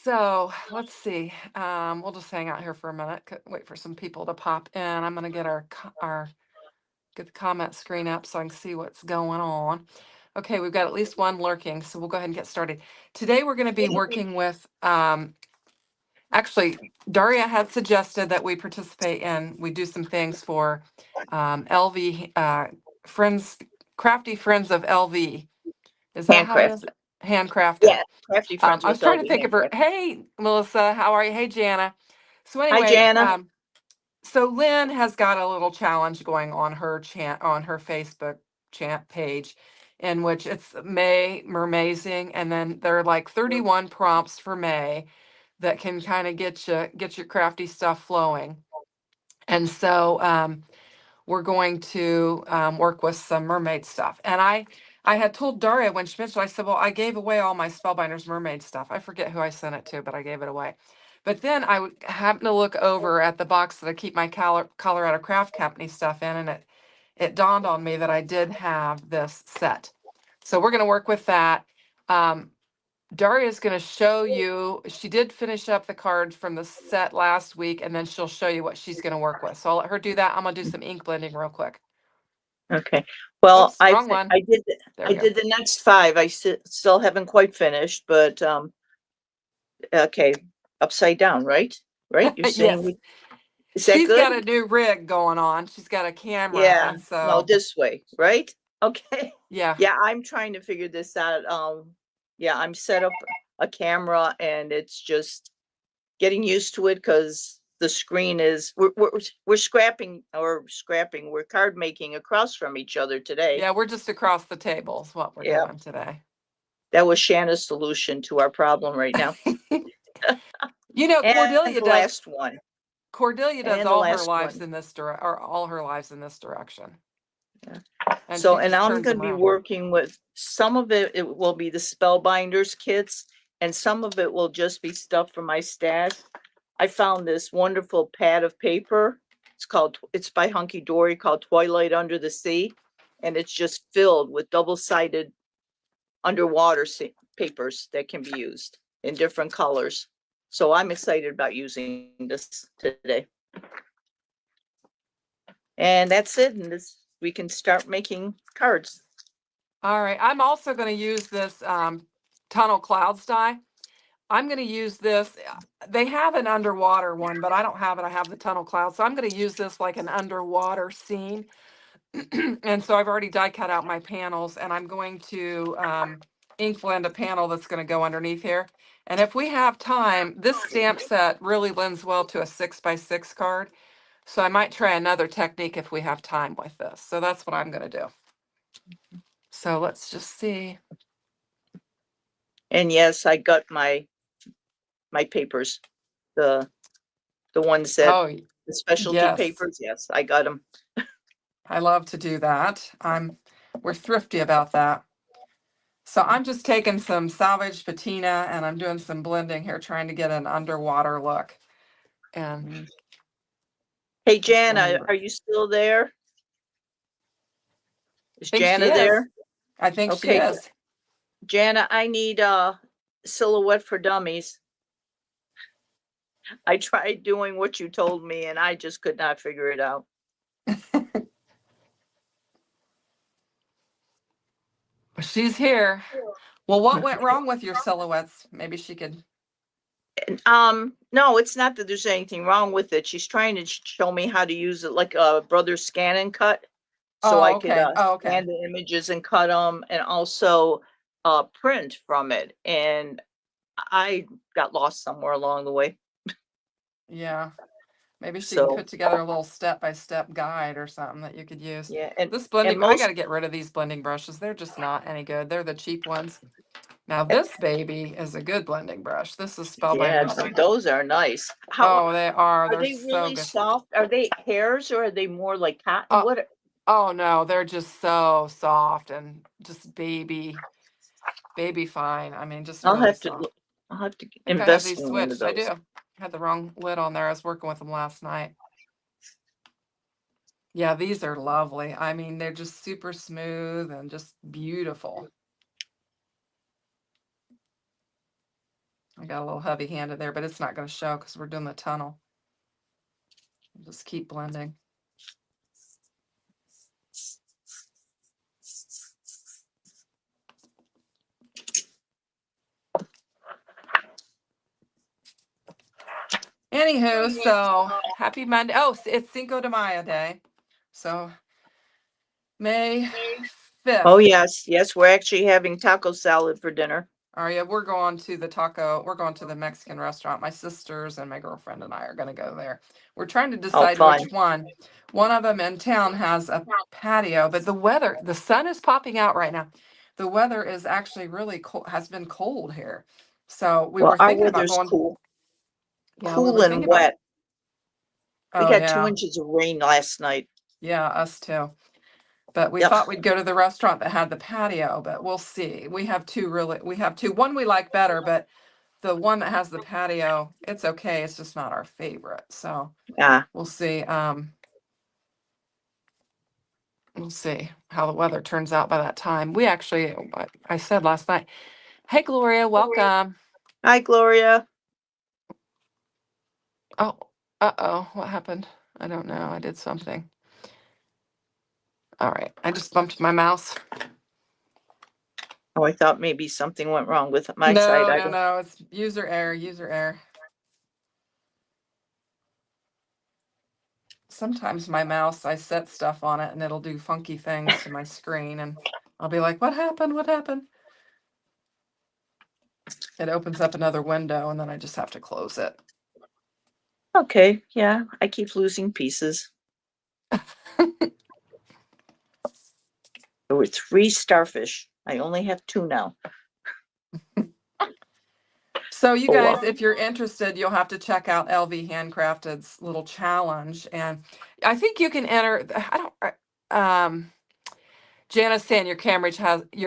So let's see. We'll just hang out here for a minute. Wait for some people to pop in. I'm gonna get our get the comment screen up so I can see what's going on. Okay, we've got at least one lurking, so we'll go ahead and get started. Today we're going to be working with. Actually, Daria had suggested that we participate in. We do some things for LV friends, crafty friends of LV. Is that how it is? Handcrafted. Handcrafted. Yeah, crafty friends I was with trying to LV think of her. handcrafted. Hey, Melissa, how are you? Hey, Jana. So Hi, anyway, Jana. so Lynn has got a little challenge going on her Facebook chant page, in which it's May Mermazing, and then there are like 31 prompts for May that can kind of get your crafty stuff flowing. And so we're going to work with some mermaid stuff. And I had told Daria when she mentioned, I said, well, I gave away all my Spellbinders mermaid stuff. I forget who I sent it to, but I gave it away. But then I happened to look over at the box that I keep my Colorado Craft Company stuff in, and it dawned on me that I did have this set. So we're going to work with that. Daria is going to show you, she did finish up the cards from the set last week, and then she'll show you what she's going to work with. So I'll let her do that. I'm going to do some ink blending real quick. Okay. Well, Oops, wrong one. I did There we go. the next 5. I still haven't quite finished, but okay, upside down, right? Right? You're saying Yes. is that She's good? got a new rig going on. She's got a camera, Yeah. and No, so this way, right? Okay. yeah. Yeah, I'm trying to figure this out. Yeah, I'm set up a camera, and it's just getting used to it because the screen is we're scrapping. We're card making across from each other today. Yeah, we're just across the table is what we're Yeah, doing today. that was Shanna's solution to our problem right now. You know, And the last one. Cordelia does And the all her last lives one. in this or all her lives in this direction. Yeah. And So, she and just I'm turns going them to be around. working with some of it. It will be the Spellbinders kits, and some of it will just be stuff from my stash. I found this wonderful pad of paper. It's by Hunky Dory, called Twilight Under the Sea, and it's just filled with double-sided underwater papers that can be used in different colors. So I'm excited about using this today. And that's it. And we can start making cards. All right. I'm also going to use this Tunnel Clouds die. I'm going to use this. They have an underwater one, but I don't have it. I have the Tunnel Clouds. So I'm going to use this like an underwater scene. And so I've already die cut out my panels, and I'm going to ink blend a panel that's going to go underneath here. And if we have time, this stamp set really lends well to a 6x6 card. So I might try another technique if we have time with this. So that's what I'm going to do. So let's just see. And yes, I got my papers, the ones that the specialty yes. papers. Yes, I got them. I love to do that. We're thrifty about that. So I'm just taking some salvage patina and I'm doing some blending here, trying to get an underwater look. And hey, Jana, are you still there? Is Jana there? I think she is. Jana, I need a silhouette for dummies. I tried doing what you told me, and I just could not figure it out. She's here. Well, what went wrong with your silhouettes? Maybe she could. No, it's not that there's anything wrong with it. She's trying to show me how to use it like a Brother Scan and Cut. So I could scan the images and cut them, and also print from it. And I got lost somewhere along the way. Yeah. Maybe she can put together a little step-by-step guide or something that you could use. Yeah, and this blending, I got to get rid of these blending brushes. They're just not any good. They're the cheap ones. Now this baby is a good blending brush. This is Spellbinders. Yeah, those are nice. They are. Are they really soft? Are they hairs or are they more like cotton? Oh no, they're just so soft and just baby fine. I mean, just really soft. I'll have to invest in one of those. I do. I had the wrong lid on there. I was working with them last night. Yeah, these are lovely. I mean, they're just super smooth and just beautiful. I got a little heavy handed there, but it's not going to show because we're doing the tunnel. Just keep blending. Anywho, so happy Monday. Oh, it's Cinco de Mayo day. So May 5th. Oh, yes. Yes, we're actually having taco salad for dinner. Yeah, we're going to the Mexican restaurant. My sisters and my girlfriend and I are going to go there. We're trying to decide fun. which one. One of them in town has a patio, but the sun is popping out right now. The weather is actually really cold, has been cold here. So we were Our thinking about weather's going. cool. Yeah, we Cool were and thinking about. wet. We Oh, got 2 yeah. inches of rain last night. Yeah, us too. But we Yep. thought we'd go to the restaurant that had the patio, but we'll see. We have two. One we like better, but the one that has the patio, it's okay. It's just not our favorite. So Ah, we'll see. We'll see how the weather turns out by that time. We actually, I said last night, hey, Gloria, welcome. hi, Gloria. Oh, uh-oh, what happened? I don't know. I did something. All right. I just bumped my mouse. Oh, I thought maybe something went wrong with my side. No. It's user error. Sometimes my mouse, I set stuff on it and it'll do funky things to my screen and I'll be like, what happened? What happened? It opens up another window and then I just have to close it. Okay, yeah, I keep losing pieces. There were 3 starfish. I only have 2 now. So you Oh, well. guys, if you're interested, you'll have to check out LV Handcrafted's little challenge. And I think you can enter, Jana's saying your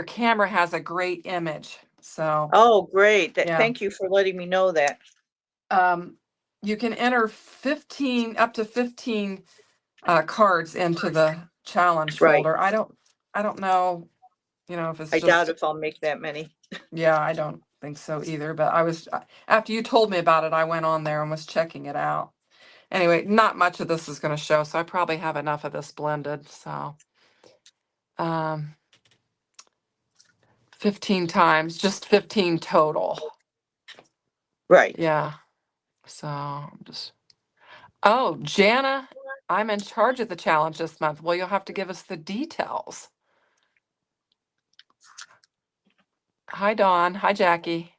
camera has a great image. So Oh, great. yeah. Thank you for letting me know that. You can enter up to 15 cards into the challenge Right. folder. I don't know, if it's I doubt just, if I'll make that many. yeah, I don't think so either, but after you told me about it, I went on there and was checking it out. Anyway, not much of this is going to show, so I probably have enough of this blended, so 15 times, just 15 total. Right. Yeah. So oh, Jana, I'm in charge of the challenge this month. Well, you'll have to give us the details. Hi, Dawn. Hi, Jackie.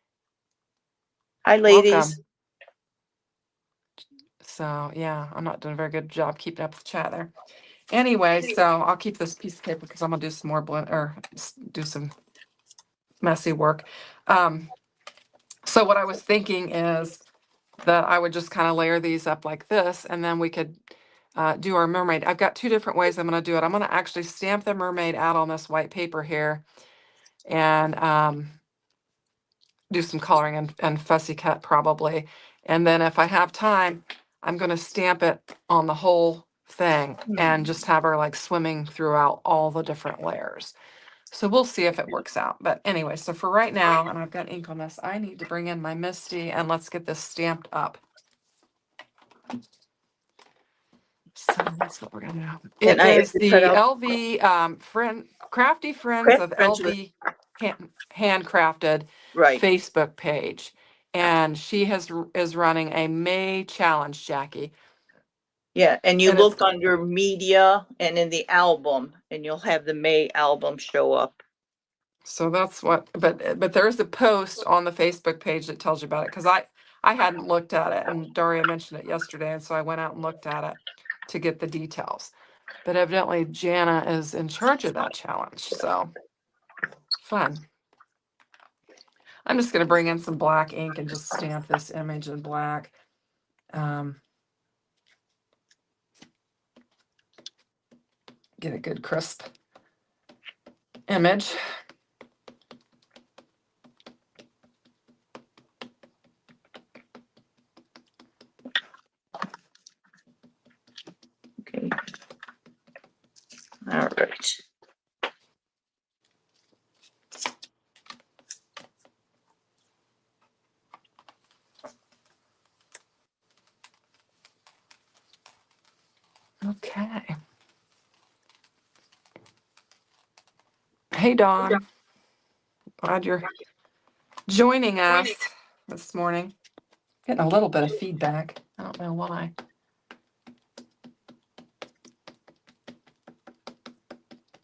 Hi, ladies. Welcome. So yeah, I'm not doing a very good job keeping up with the chat there. Anyway, so I'll keep this piece of paper because I'm gonna do some more do some messy work. So what I was thinking is that I would just kind of layer these up like this, and then we could do our mermaid. I've got 2 different ways I'm gonna do it. I'm gonna actually stamp the mermaid out on this white paper here, and do some coloring and fussy cut probably. And then if I have time, I'm going to stamp it on the whole thing and just have her like swimming throughout all the different layers. So we'll see if it works out. But anyway, so for right now, and I've got ink on this, I need to bring in my Misty and let's get this stamped up. So that's what we're going to do. It is the LV Crafty Friends of LV Handcrafted Right. Facebook page. And she is running a May challenge, Jackie. Yeah, and you And look under media and in the album, and you'll have the May album show up. So that's what, but there's a post on the Facebook page that tells you about it because I hadn't looked at it and Daria mentioned it yesterday, and so I went out and looked at it to get the details. But evidently Jana is in charge of that challenge, so fun. I'm just going to bring in some black ink and just stamp this image in black. Get a good crisp image. Okay. All right. Okay. Hey, Dawn. Glad you're joining us this morning. Getting a little bit of feedback. I don't know why.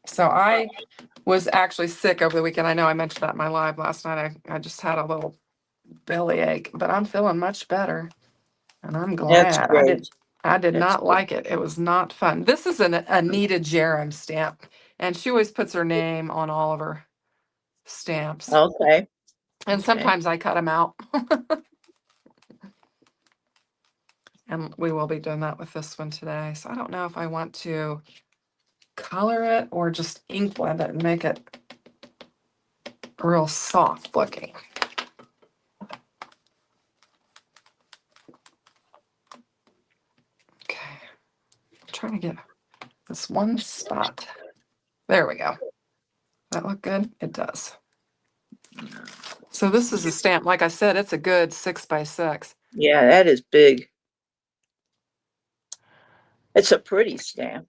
So I was actually sick over the weekend. I know I mentioned that in my live last night. I just had a little bellyache, but I'm feeling much better. And I'm That's glad. great. I did That's not like it. It was not fun. This is an Anita Jerem stamp, and she always puts her name on all of her stamps. okay. And Okay. sometimes I cut them out. And we will be doing that with this one today. So I don't know if I want to color it or just ink blend it and make it real soft looking. Okay. I'm trying to get this one spot. There we go. That look good? It does. So this is a stamp. Like I said, it's a good 6x6. Yeah, that is big. It's a pretty stamp.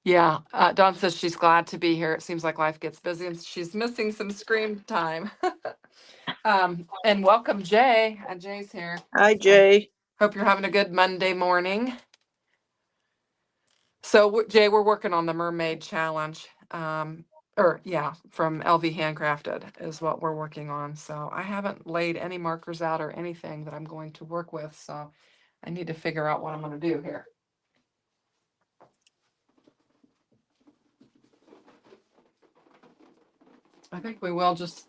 Yeah, Dawn says she's glad to be here. It seems like life gets busy and she's missing some screen time. And welcome, Jay. Jay's here. Hi, So Jay. hope you're having a good Monday morning. So Jay, we're working on the Mermaid Challenge. From LV Handcrafted is what we're working on. So I haven't laid any markers out or anything that I'm going to work with. So I need to figure out what I'm going to do here. I think we will just,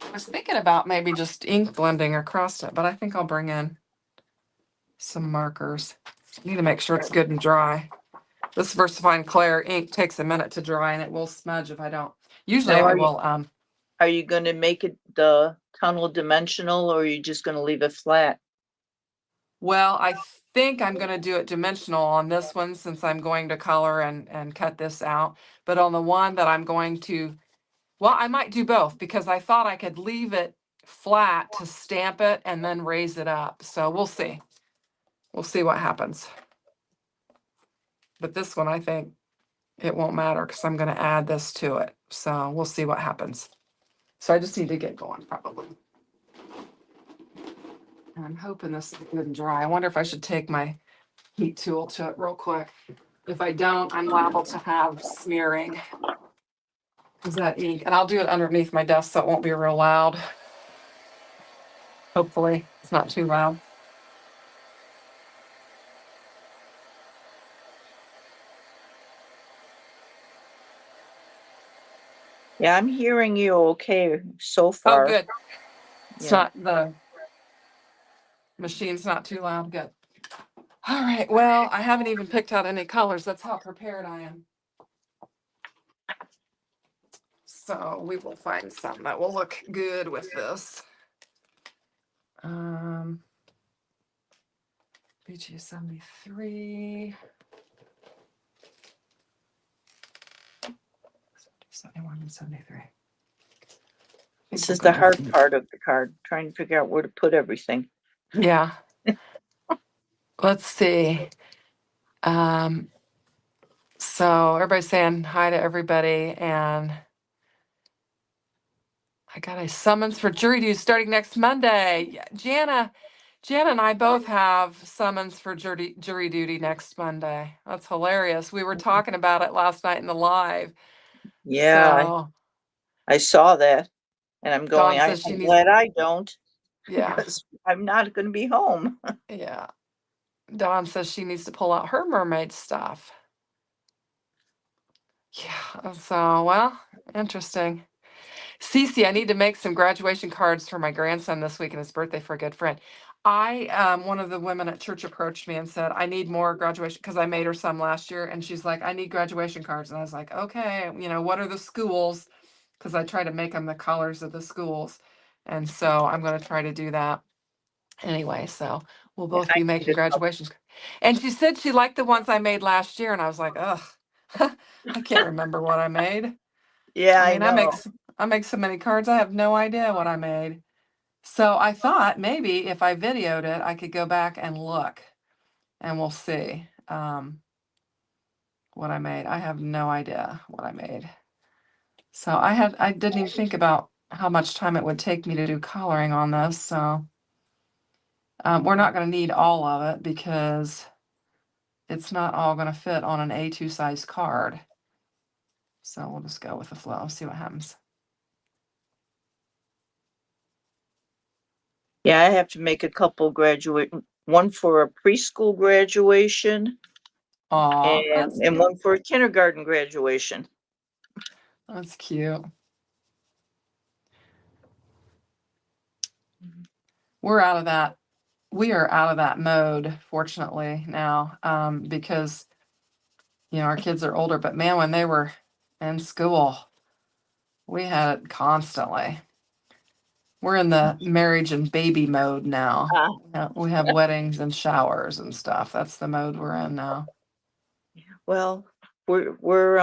I was thinking about maybe just ink blending across it, but I think I'll bring in some markers. Need to make sure it's good and dry. This VersaFine Clair ink takes a minute to dry and it will smudge if I don't. Usually Now, I will, are you going to make it the tunnel dimensional, or are you just going to leave it flat? well, I think I'm gonna do it dimensional on this one since I'm going to color and cut this out. But on the one that I'm going to, well, I might do both because I thought I could leave it flat to stamp it and then raise it up. So we'll see. We'll see what happens. But this one, I think it won't matter because I'm gonna add this to it. So we'll see what happens. So I just need to get going probably. And I'm hoping this is good and dry. I wonder if I should take my heat tool to it real quick. If I don't, I'm liable to have smearing. Is that ink? And I'll do it underneath my desk so it won't be real loud. Hopefully, it's not too loud. Yeah, I'm hearing you okay so Oh, far. good. It's Yeah. not, the machine's not too loud. Good. All right. Well, I haven't even picked out any colors. That's how prepared I am. So we will find some that will look good with this. BG 73. 71 and 73. This is the hard part of the card, trying to figure out where to put everything. Yeah. Let's see. So everybody's saying hi to everybody, and I got a summons for jury duty starting next Monday. Jana and I both have summons for jury duty next Monday. That's hilarious. We were talking about it last night in the live. Yeah, So I saw that, and I'm Dawn going, says she I'm needs, glad I don't, yeah, because I'm not going to be home. yeah. Dawn says she needs to pull out her mermaid stuff. Yeah, so, well, interesting. Cece, I need to make some graduation cards for my grandson this week and his birthday for a good friend. One of the women at church approached me and said, I need more graduation because I made her some last year. And she's like, I need graduation cards. And I was like, okay, what are the schools? Because I try to make them the colors of the schools. And so I'm going to try to do that anyway. So we'll Yeah, both I be need making a couple. graduations. And she said she liked the ones I made last year. And I was like, ugh, I can't remember what I made. Yeah, I I mean, know. I make so many cards, I have no idea what I made. So I thought maybe if I videoed it, I could go back and look and we'll see. what I made. I have no idea what I made. So I didn't even think about how much time it would take me to do coloring on this. So we're not going to need all of it because it's not all going to fit on an A2 size card. So we'll just go with the flow, see what happens. Yeah, I have to make a couple one for a preschool graduation Aw, that's and cute. one for a kindergarten graduation. That's cute. We're out of that. We are out of that mode, fortunately, now, because our kids are older. But man, when they were in school, we had it constantly. We're in the marriage and baby mode now. We have weddings and showers and stuff. That's the mode we're in now. Well, we're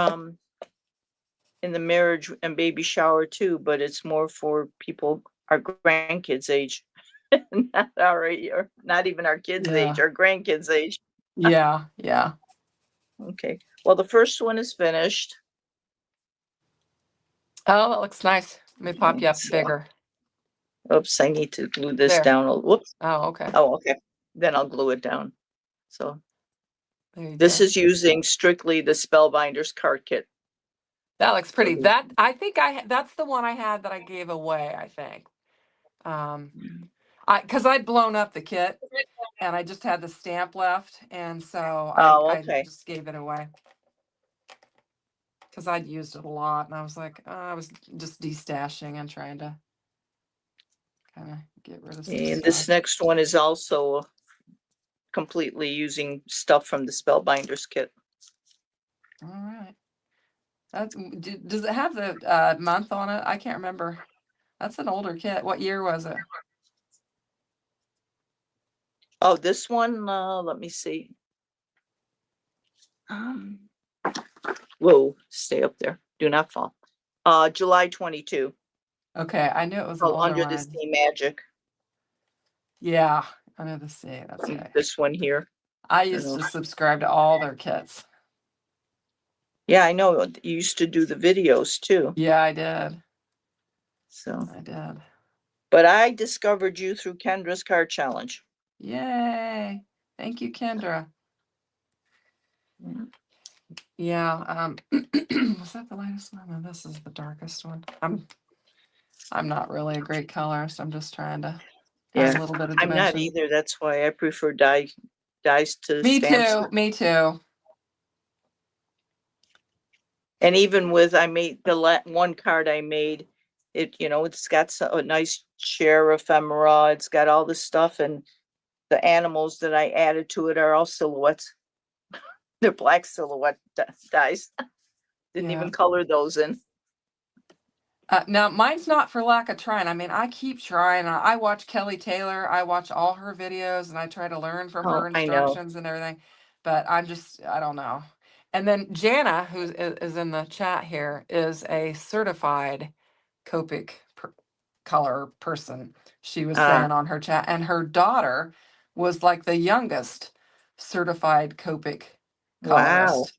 in the marriage and baby shower too, but it's more for people our grandkids' age. Not or not even our kids' age, Yeah. our grandkids' age. Yeah. Yeah. Okay. Well, the first one is finished. Oh, that looks nice. Let me pop you up So, bigger. oops, I need to glue this There. down. Whoops. Oh, okay. Oh, okay. Then I'll glue it down. So There you this go. is using strictly the Spellbinders card kit. That looks pretty. So That I think that's the one I had that I gave away, I think. Because I'd blown up the kit and I just had the stamp left, and so Oh, I okay. just gave it away because I'd used it a lot, and I was like, I was just destashing and trying to kind of get rid of some And stuff. this next one is also completely using stuff from the Spellbinders kit. All right. Does it have the month on it? I can't remember. That's an older kit. What year was it? Oh, this one, let me see. Whoa, stay up there. Do not fall. July 22. Okay, I knew it was an Oh, older Under the one. Sea Magic. Yeah, Under the Sea. That's right. This one here. I used to subscribe to all their kits. Yeah, I know. You used to do the videos too. Yeah, I did. So I did. But I discovered you through Kendra's card challenge. Yay! Thank you, Kendra. Yeah. Was that the lightest one? No, this is the darkest one. I'm not really a great colorist. I'm just trying to add a little bit of I'm not dimension. either. That's why I prefer dyes to Me stamps. too. Me too. And even I made the one card I made, it's got a nice chair ephemera. It's got all this stuff, and the animals that I added to it are all silhouettes. They're black silhouette dies. Didn't even color those in. Now, mine's not for lack of trying. I mean, I keep trying. I watch Kelly Taylor. I watch all her videos and I try to learn from her I know. instructions and everything. But I don't know. And then Jana, who is in the chat here, is a certified Copic color person. She was saying on her chat, and her daughter was like the youngest certified Copic colorist.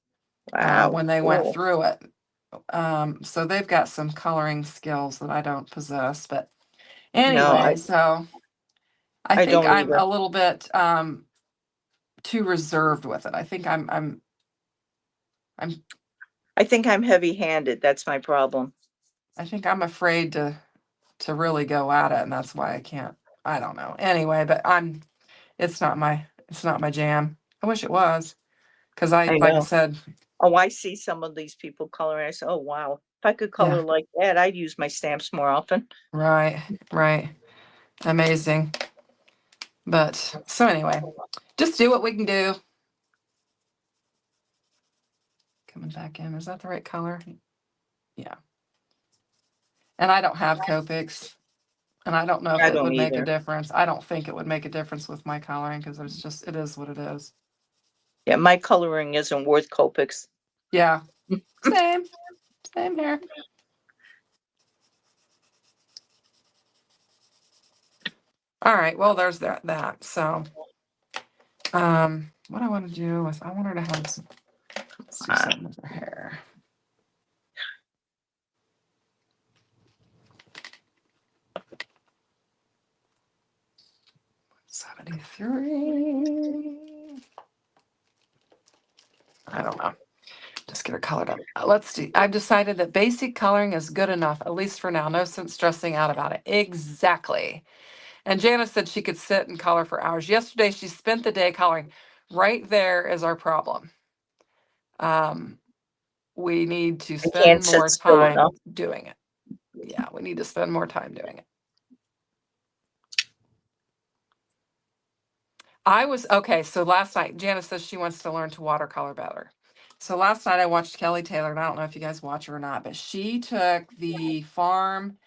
Wow. When they went through it. So they've got some coloring skills that I don't possess, but anyway, so I think I'm a little bit too reserved with it. I think I think I'm heavy-handed. That's my problem. I think I'm afraid to really go at it, and that's why I can't. I don't know. Anyway, but it's not my jam. I wish it was, because like I said. Oh, I see some of these people coloring. I say, oh wow, if I could color like that, I'd use my stamps more often. Right. Amazing. But so anyway, just do what we can do. Coming back in. Is that the right color? Yeah. And I don't have Copics. And I don't know if it would make a difference. I don't think it would make a difference with my coloring because it is what it is. Yeah, my coloring isn't worth Copics. Yeah. Same here. All right. Well, there's that. So, what I want to do is I want her to have Let's do something with her hair. $73. I don't know. Just get her colored up. Let's do. I've decided that basic coloring is good enough, at least for now. No sense stressing out about it. Exactly. And Janice said she could sit and color for hours. Yesterday, she spent the day coloring. Right there is our problem. We need to I can't spend sit more still enough. time doing it. Yeah, we need to spend more time doing it. Okay, so last night, Janice says she wants to learn to watercolor better. So last night I watched Kelly Taylor, and I don't know if you guys watch her or not, but she took the farm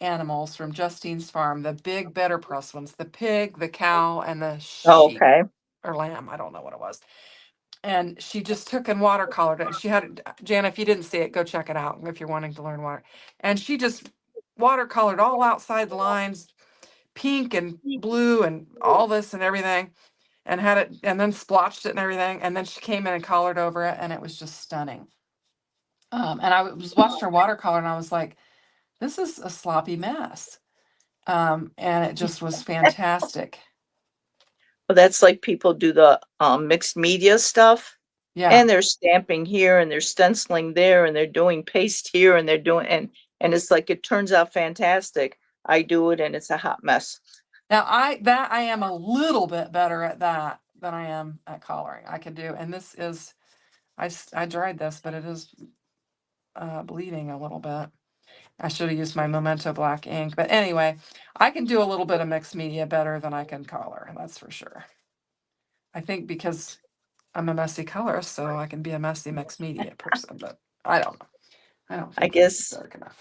animals from Justine's farm, the big better press ones, the pig, the cow, and the sheep Okay. or lamb. I don't know what it was. And she just took and watercolored it. And she had, Jana, if you didn't see it, go check it out if you're wanting to learn water. And she just watercolored all outside the lines, pink and blue and all this and everything, and had it, and then splotched it and everything. And then she came in and colored over it, and it was just stunning. And I was watching her watercolor, and I was like, this is a sloppy mess. And it just was fantastic. Well, that's like people do the mixed media stuff. Yeah. And they're stamping here and they're stenciling there and they're doing paste here and they're doing and it's like it turns out fantastic. I do it and it's a hot mess. Now I am a little bit better at that than I am at coloring. I can do, and this is, I dried this, but it is bleeding a little bit. I should have used my Memento black ink, but anyway, I can do a little bit of mixed media better than I can color. That's for sure. I think because I'm a messy colorist, so I can be a messy mixed media person, but I don't know. I don't think it's guess dark enough.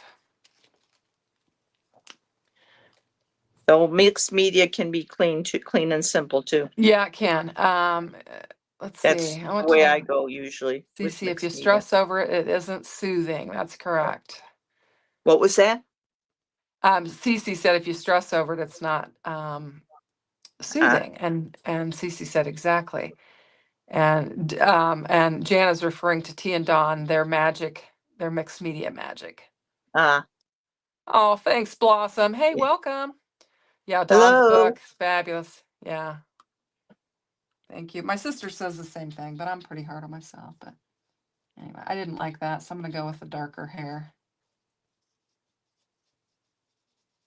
so mixed media can be clean and simple too. Yeah, it can. Let's That's see. the way I go usually with CC, if you mixed media. stress over it, it isn't soothing. That's correct. What was that? CC said if you stress over it, it's not soothing, and CC said exactly. And Jana's referring to T and Dawn, their magic, their mixed media magic. Oh, thanks, Blossom. Hey, welcome. Yeah, Dawn's Hello. book is fabulous. Yeah. Thank you. My sister says the same thing, but I'm pretty hard on myself. But anyway, I didn't like that, so I'm going to go with the darker hair.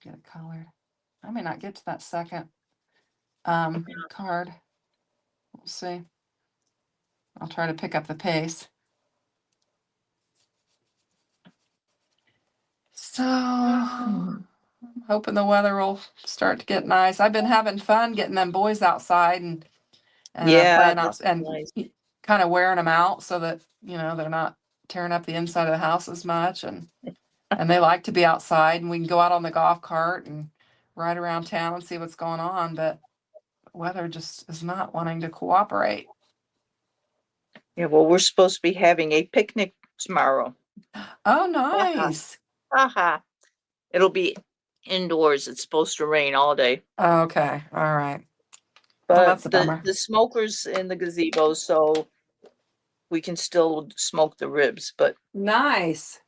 Get it colored. I may not get to that second card. We'll see. I'll try to pick up the pace. So I'm hoping the weather will start to get nice. I've been having fun getting them boys outside and playing out and nice. Kind of wearing them out so that, you know, they're not tearing up the inside of the house as much, and they like to be outside, and we can go out on the golf cart and ride around town and see what's going on, but weather just is not wanting to cooperate. Yeah, well, we're supposed to be having a picnic tomorrow. Oh, nice. Haha. It'll be indoors. It's supposed to rain all day. Okay, all right. But well, that's a bummer. The smoker's in the gazebo, so we can still smoke the ribs, but nice.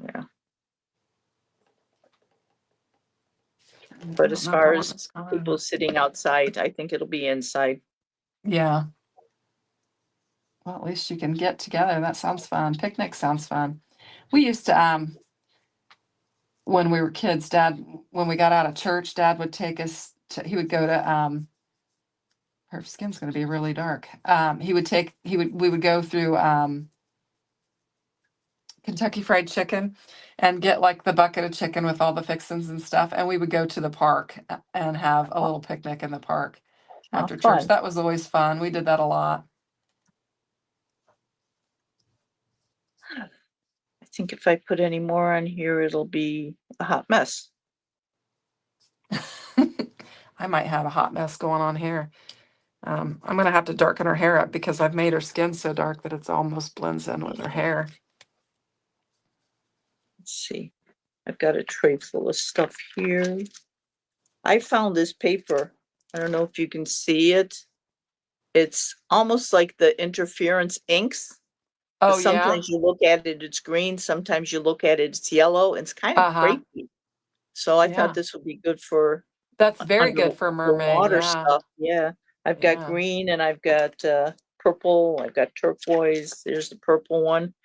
Yeah. But as far as people sitting outside, I think it'll be inside. Yeah. Well, at least you can get together. That sounds fun. Picnic sounds fun. We used to, when we were kids, when we got out of church, Dad would take us he would go to, her skin's going to be really dark. We would go through, Kentucky Fried Chicken and get like the bucket of chicken with all the fixins and stuff. And we would go to the park and have a little picnic in the park after church. That was always fun. We did that a lot. I think if I put any more on here, it'll be a hot mess. I might have a hot mess going on here. I'm going to have to darken her hair up because I've made her skin so dark that it's almost blends in with her hair. Let's see. I've got a tray full of stuff here. I found this paper. I don't know if you can see it. It's almost like the interference inks. Oh, yeah? Sometimes you look at it, it's green, sometimes you look at it, it's yellow, and it's kind of Uh-huh. crepey. So I thought Yeah. this would be good for That's very good for mermaid, underwater yeah. stuff, yeah. I've got Yeah. green and I've got, purple, I've got turquoise, there's the purple one.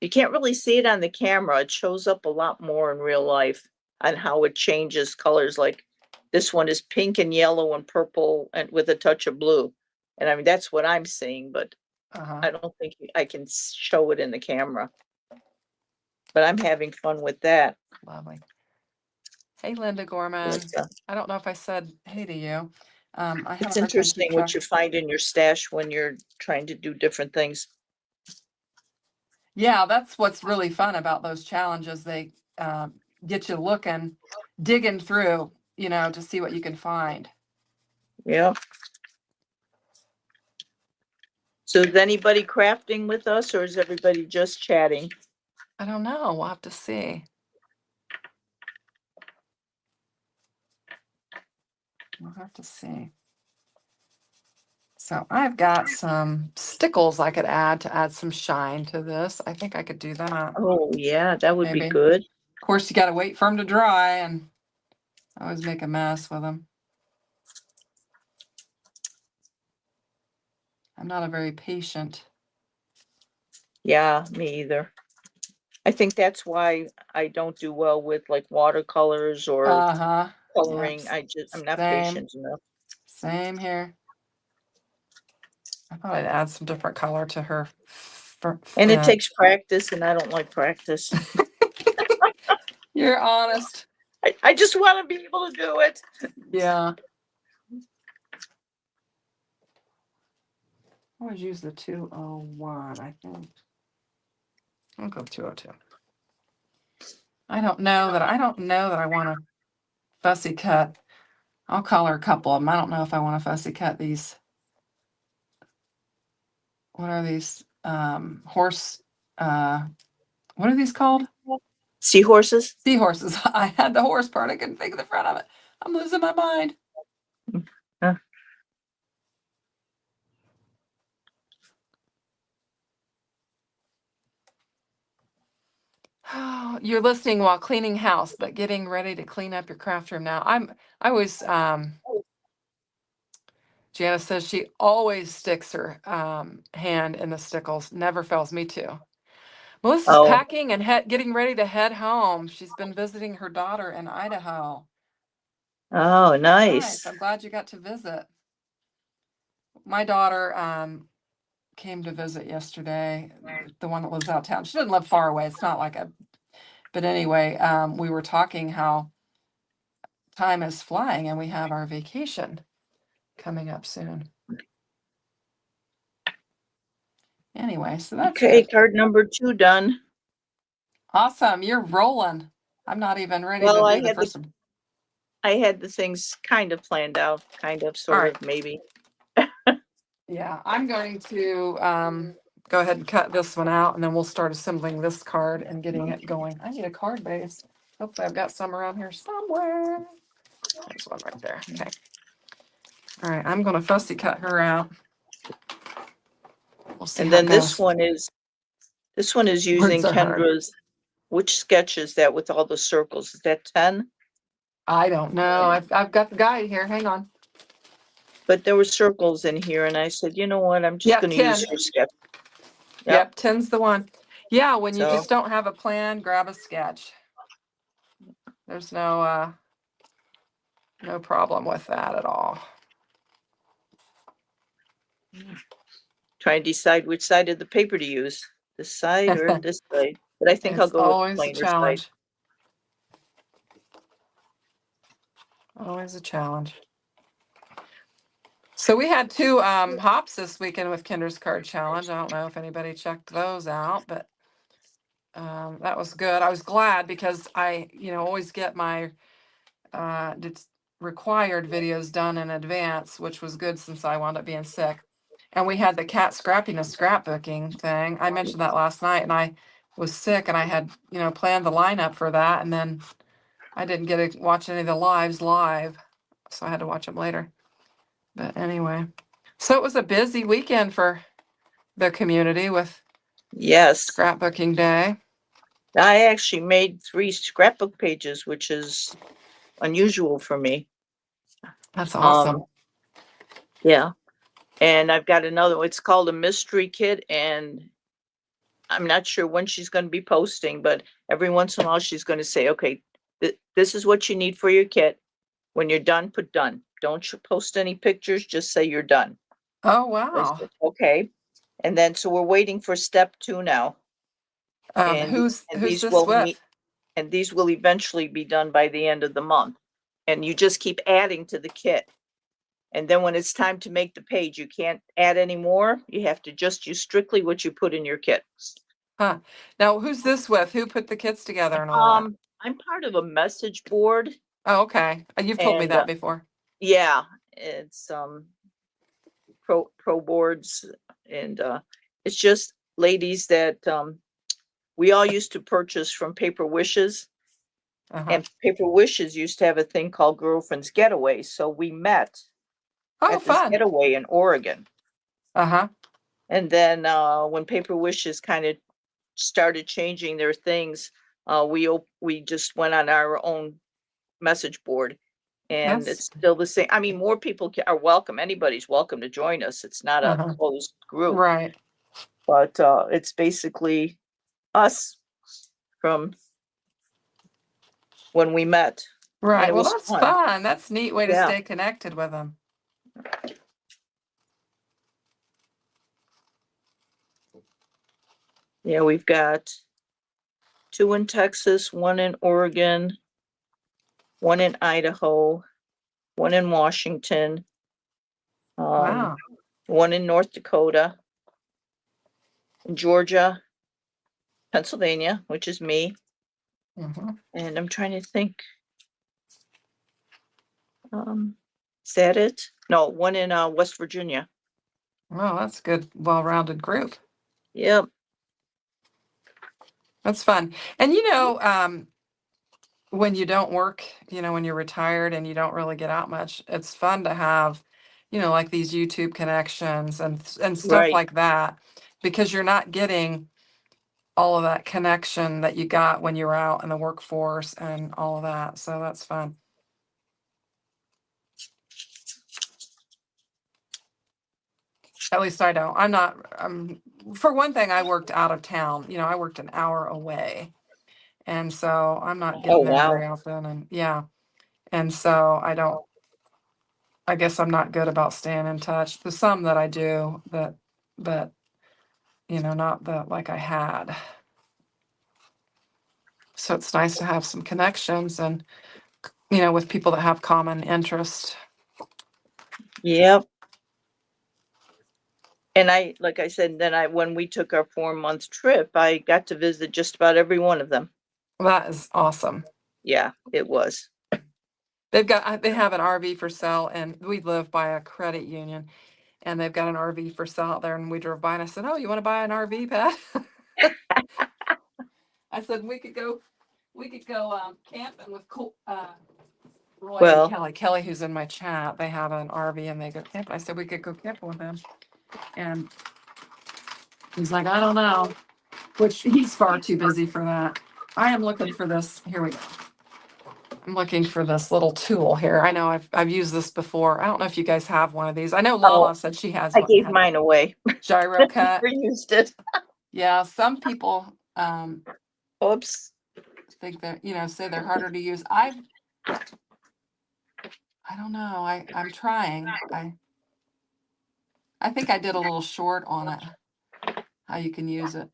You can't really see it on the camera, it shows up a lot more in real life on how it changes colors, like, this one is pink and yellow and purple and with a touch of blue. And I mean, that's what I'm seeing, but Uh-huh. I don't think I can show it in the camera. But I'm having fun with that. Lovely. Hey, Linda Gorman. But, I don't know if I said hey to you. I have it's a hard time keep interesting what track. you find in your stash when you're trying to do different things. Yeah, that's what's really fun about those challenges. They get you looking, digging through, to see what you can find. Yeah. So is anybody crafting with us or is everybody just chatting? I don't know. We'll have to see. We'll have to see. So I've got some stickles I could add to add some shine to this. I think I could do that. Oh, yeah, that would be Maybe. good. Of course, you got to wait for them to dry, and I always make a mess with them. I'm not a very patient. Yeah, me either. I think that's why I don't do well with like watercolors or Uh-huh. coloring. Yep. I'm not Same. patient enough. Same here. I thought I'd add some different color to her. And it takes practice and I don't like practice. You're honest. I just want to be able to do it. Yeah. I always use the 201, I think. I'll go 202. I don't know that I want to fussy cut. I'll color a couple of them. I don't know if I want to fussy cut these. What are these? Horse, what are these called? Seahorses? Seahorses. I had the horse part. I couldn't think of the front of it. I'm losing my mind. Huh. You're listening while cleaning house, but getting ready to clean up your craft room now. I always, Janice says she always sticks her hand in the stickles, never fails. Me too. Melissa's Oh, packing and getting ready to head home. She's been visiting her daughter in Idaho. oh, Nice. nice. I'm glad you got to visit. My daughter came to visit yesterday, the one that lives out of town. She doesn't live far away. It's not like but anyway, we were talking how time is flying and we have our vacation coming up soon. Anyway, so that's Okay, good. card number 2 done. Awesome. You're rolling. I'm not even ready to Well, do the first one. I had the things kind of planned out, kind of, sort right. of, maybe. Yeah, I'm going to go ahead and cut this one out and then we'll start assembling this card and getting it going. I need a card base. Hopefully I've got some around here somewhere. There's one right there. Okay. All right, I'm gonna fussy cut her out. We'll see And how then it goes. this one is using Words are hard. Kendra's, which sketch is that with all the circles? Is that 10? I don't know. I've got the guide here. Hang on. But there were circles in here and I said, you know what, I'm just Yeah, gonna 10. use her sketch. Yep, 10's the one. Yeah, when you So, just don't have a plan, grab a sketch. There's no problem with that at all. try and decide which side of the paper to use, this side or this side. But I think I'll It's go with the always a plainer side. challenge. Always a challenge. So we had 2 hops this weekend with Kinder's Card Challenge. I don't know if anybody checked those out, but that was good. I was glad because I, always get my required videos done in advance, which was good since I wound up being sick. And we had the cat scrappiness scrapbooking thing. I mentioned that last night, and I was sick, and I had, planned the lineup for that, and then I didn't get to watch any of the lives live, so I had to watch them later. But anyway, so it was a busy weekend for the community with Yes. Scrapbooking day. I actually made 3 scrapbook pages, which is unusual for me. That's awesome. Yeah. And I've got another, it's called a mystery kit, and I'm not sure when she's gonna be posting, but every once in a while she's gonna say, okay, this is what you need for your kit. When you're done, put done. Don't post any pictures, just say you're done. Oh, I wow. said, okay. And then, so we're waiting for step 2 now. And Who's these this will with? meet, and these will eventually be done by the end of the month. And you just keep adding to the kit. And then when it's time to make the page, you can't add any more. You have to just use strictly what you put in your kit. Huh. Now, who's this with? Who put the kits together and all that? I'm part of a message board, Oh, okay. You've told me and that before. yeah, it's pro boards, and it's just ladies that we all used to purchase from Paper Wishes, Uh-huh. and Paper Wishes used to have a thing called Girlfriend's Getaway, so we met Oh, at this fun. getaway in Oregon. Uh-huh. And then when Paper Wishes kind of started changing their things, we just went on our own message board, and That's it's still the same. I mean, more people are welcome. Anybody's welcome to join us. It's not a uh-huh. closed group, Right. but it's basically us from when we met, and Right. it Well, was that's fun. fun. That's a neat way to Yeah, stay connected with them. yeah. We've got 2 in Texas, 1 in Oregon, 1 in Idaho, 1 in Washington, Wow. 1 in North Dakota, Georgia, Pennsylvania, which is me, hmm and I'm trying to think. Is that it? No, 1 in West Virginia. Well, that's a good, well-rounded group. Yep. That's fun. And when you don't work, when you're retired and you don't really get out much, it's fun to have, like these YouTube connections and stuff Right. like that, because you're not getting all of that connection that you got when you were out in the workforce and all of that. So that's fun. At least I don't. I'm not, for one thing, I worked out of town. I worked an hour away. And so I'm not Oh, getting there wow. very often. And yeah. And so I guess I'm not good about staying in touch. The some that I do, but not that like I had. So it's nice to have some connections and with people that have common interest. Yep. And like I said, then when we took our 4-month trip, I got to visit just about every one of them. That is awesome. Yeah, it was. They have an RV for sale, and we live by a credit union, and they've got an RV for sale out there. And we drove by, and I said, "Oh, you want to buy an RV, Pat?" I said we could go camping with Roy and Well, Kelly, who's in my chat. They have an RV and they go camping. I said we could go camping with them, and he's like, "I don't know," which he's far too busy for that. I am looking for this. Here we go. I'm looking for this little tool here. I know I've used this before. I don't know if you guys have one of these. I know oh, Lala said she has I one. gave Had mine away. gyro cut. Reused it. Yeah, some people Oops. think that say they're harder to use. I don't know. I'm trying. I think I did a little short on it. How you can use it.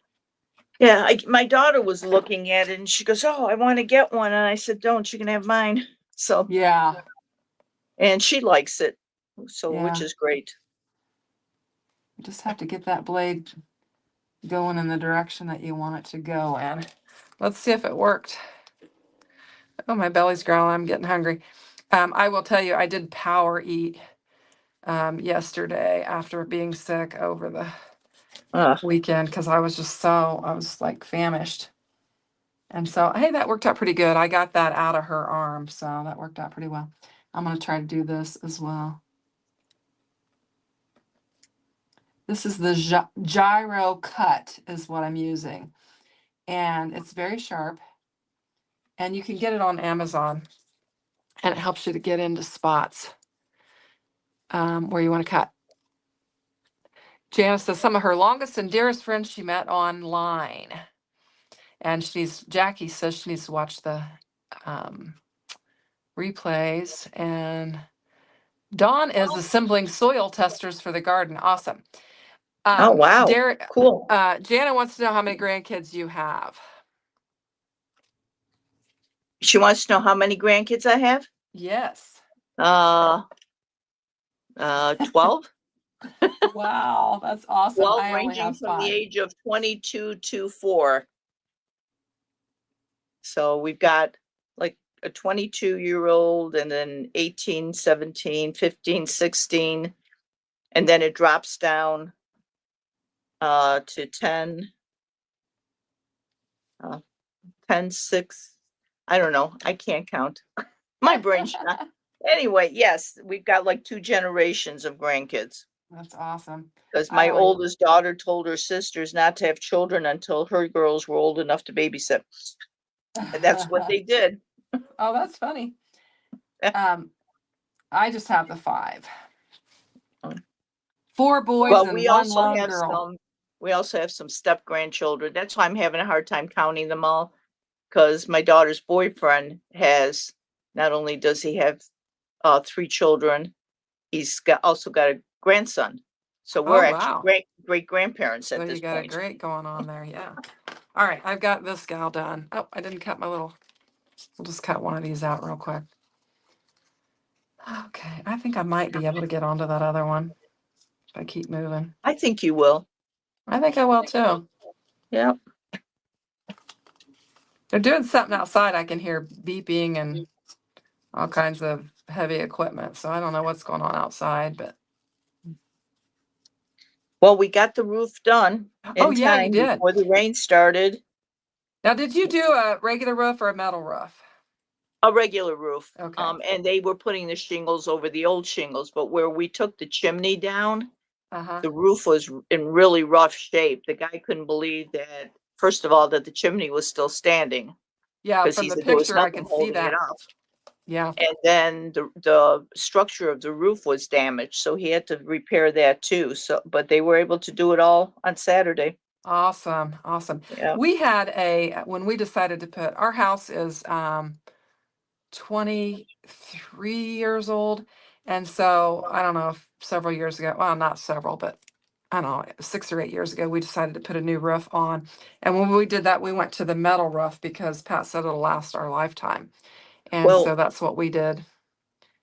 Yeah, my daughter was looking at it and she goes, "Oh, I want to get one." And I said, "Don't, you can have mine." So, Yeah, and she likes it. So, which yeah. is great. You just have to get that blade going in the direction that you want it to go in. Let's see if it worked. Oh, my belly's growling. I'm getting hungry. I will tell you, I did power eat yesterday after being sick over the Ugh. weekend because I was like famished. And so, hey, that worked out pretty good. I got that out of her arm, so that worked out pretty well. I'm going to try to do this as well. This is the gyro cut is what I'm using. And it's very sharp. And you can get it on Amazon. And it helps you to get into spots where you want to cut. Janice says some of her longest and dearest friends she met online. And Jackie says she needs to watch the replays. And Dawn is assembling soil testers for the garden. Awesome. Oh, wow. Derek, Cool. Jana wants to know how many grandkids you have. She wants to know how many grandkids I have. Yes. 12. Wow, that's awesome. 12, I only ranging have from the 5. age of 22 to 4. So we've got like a 22-year-old and then 18, 17, 15, 16, and then it drops down to 10, 10, 6. I don't know. I can't count. My brain's not. Anyway, yes, we've got like 2 generations of grandkids. That's awesome. Because I my only oldest daughter told her sisters not to have children until her girls were old enough to babysit. And that's what they did. Oh, that's funny. I just have the 5. 4 boys Well, and we 1 also lone have girl. some step grandchildren. That's why I'm having a hard time counting them all. Because my daughter's boyfriend has, not only does he have 3 children, he's also got a grandson. So we're Oh, actually wow. great grandparents So at you this got a point. great going on there. Yeah. All right. I've got this gal done. Oh, I didn't cut my little. We'll just cut one of these out real quick. Okay. I think I might be able to get onto that other one if I keep moving. I think you will. I think I will too. Yeah. They're doing something outside. I can hear beeping and all kinds of heavy equipment. So I don't know what's going on outside, but. Well, we got the roof done Oh, in yeah, you time did. before the rain started. Now, did you do a regular roof or a metal roof? A regular roof. Okay. And they were putting the shingles over the old shingles, but where we took the chimney down, the roof was in really rough shape. The guy couldn't believe that, first of all, that the chimney was still standing. Yeah, Because from he the said there was picture, I nothing could see holding it that. up. Yeah. And then the structure of the roof was damaged, so he had to repair that too. So, but they were able to do it all on Saturday. Awesome. Awesome. Yeah. We had when we decided to put, our house is 23 years old. And so I don't know if several years ago, well, not several, but I don't know, 6 or 8 years ago, we decided to put a new roof on. And when we did that, we went to the metal roof because Pat said it'll last our lifetime. And Well, so that's what we did.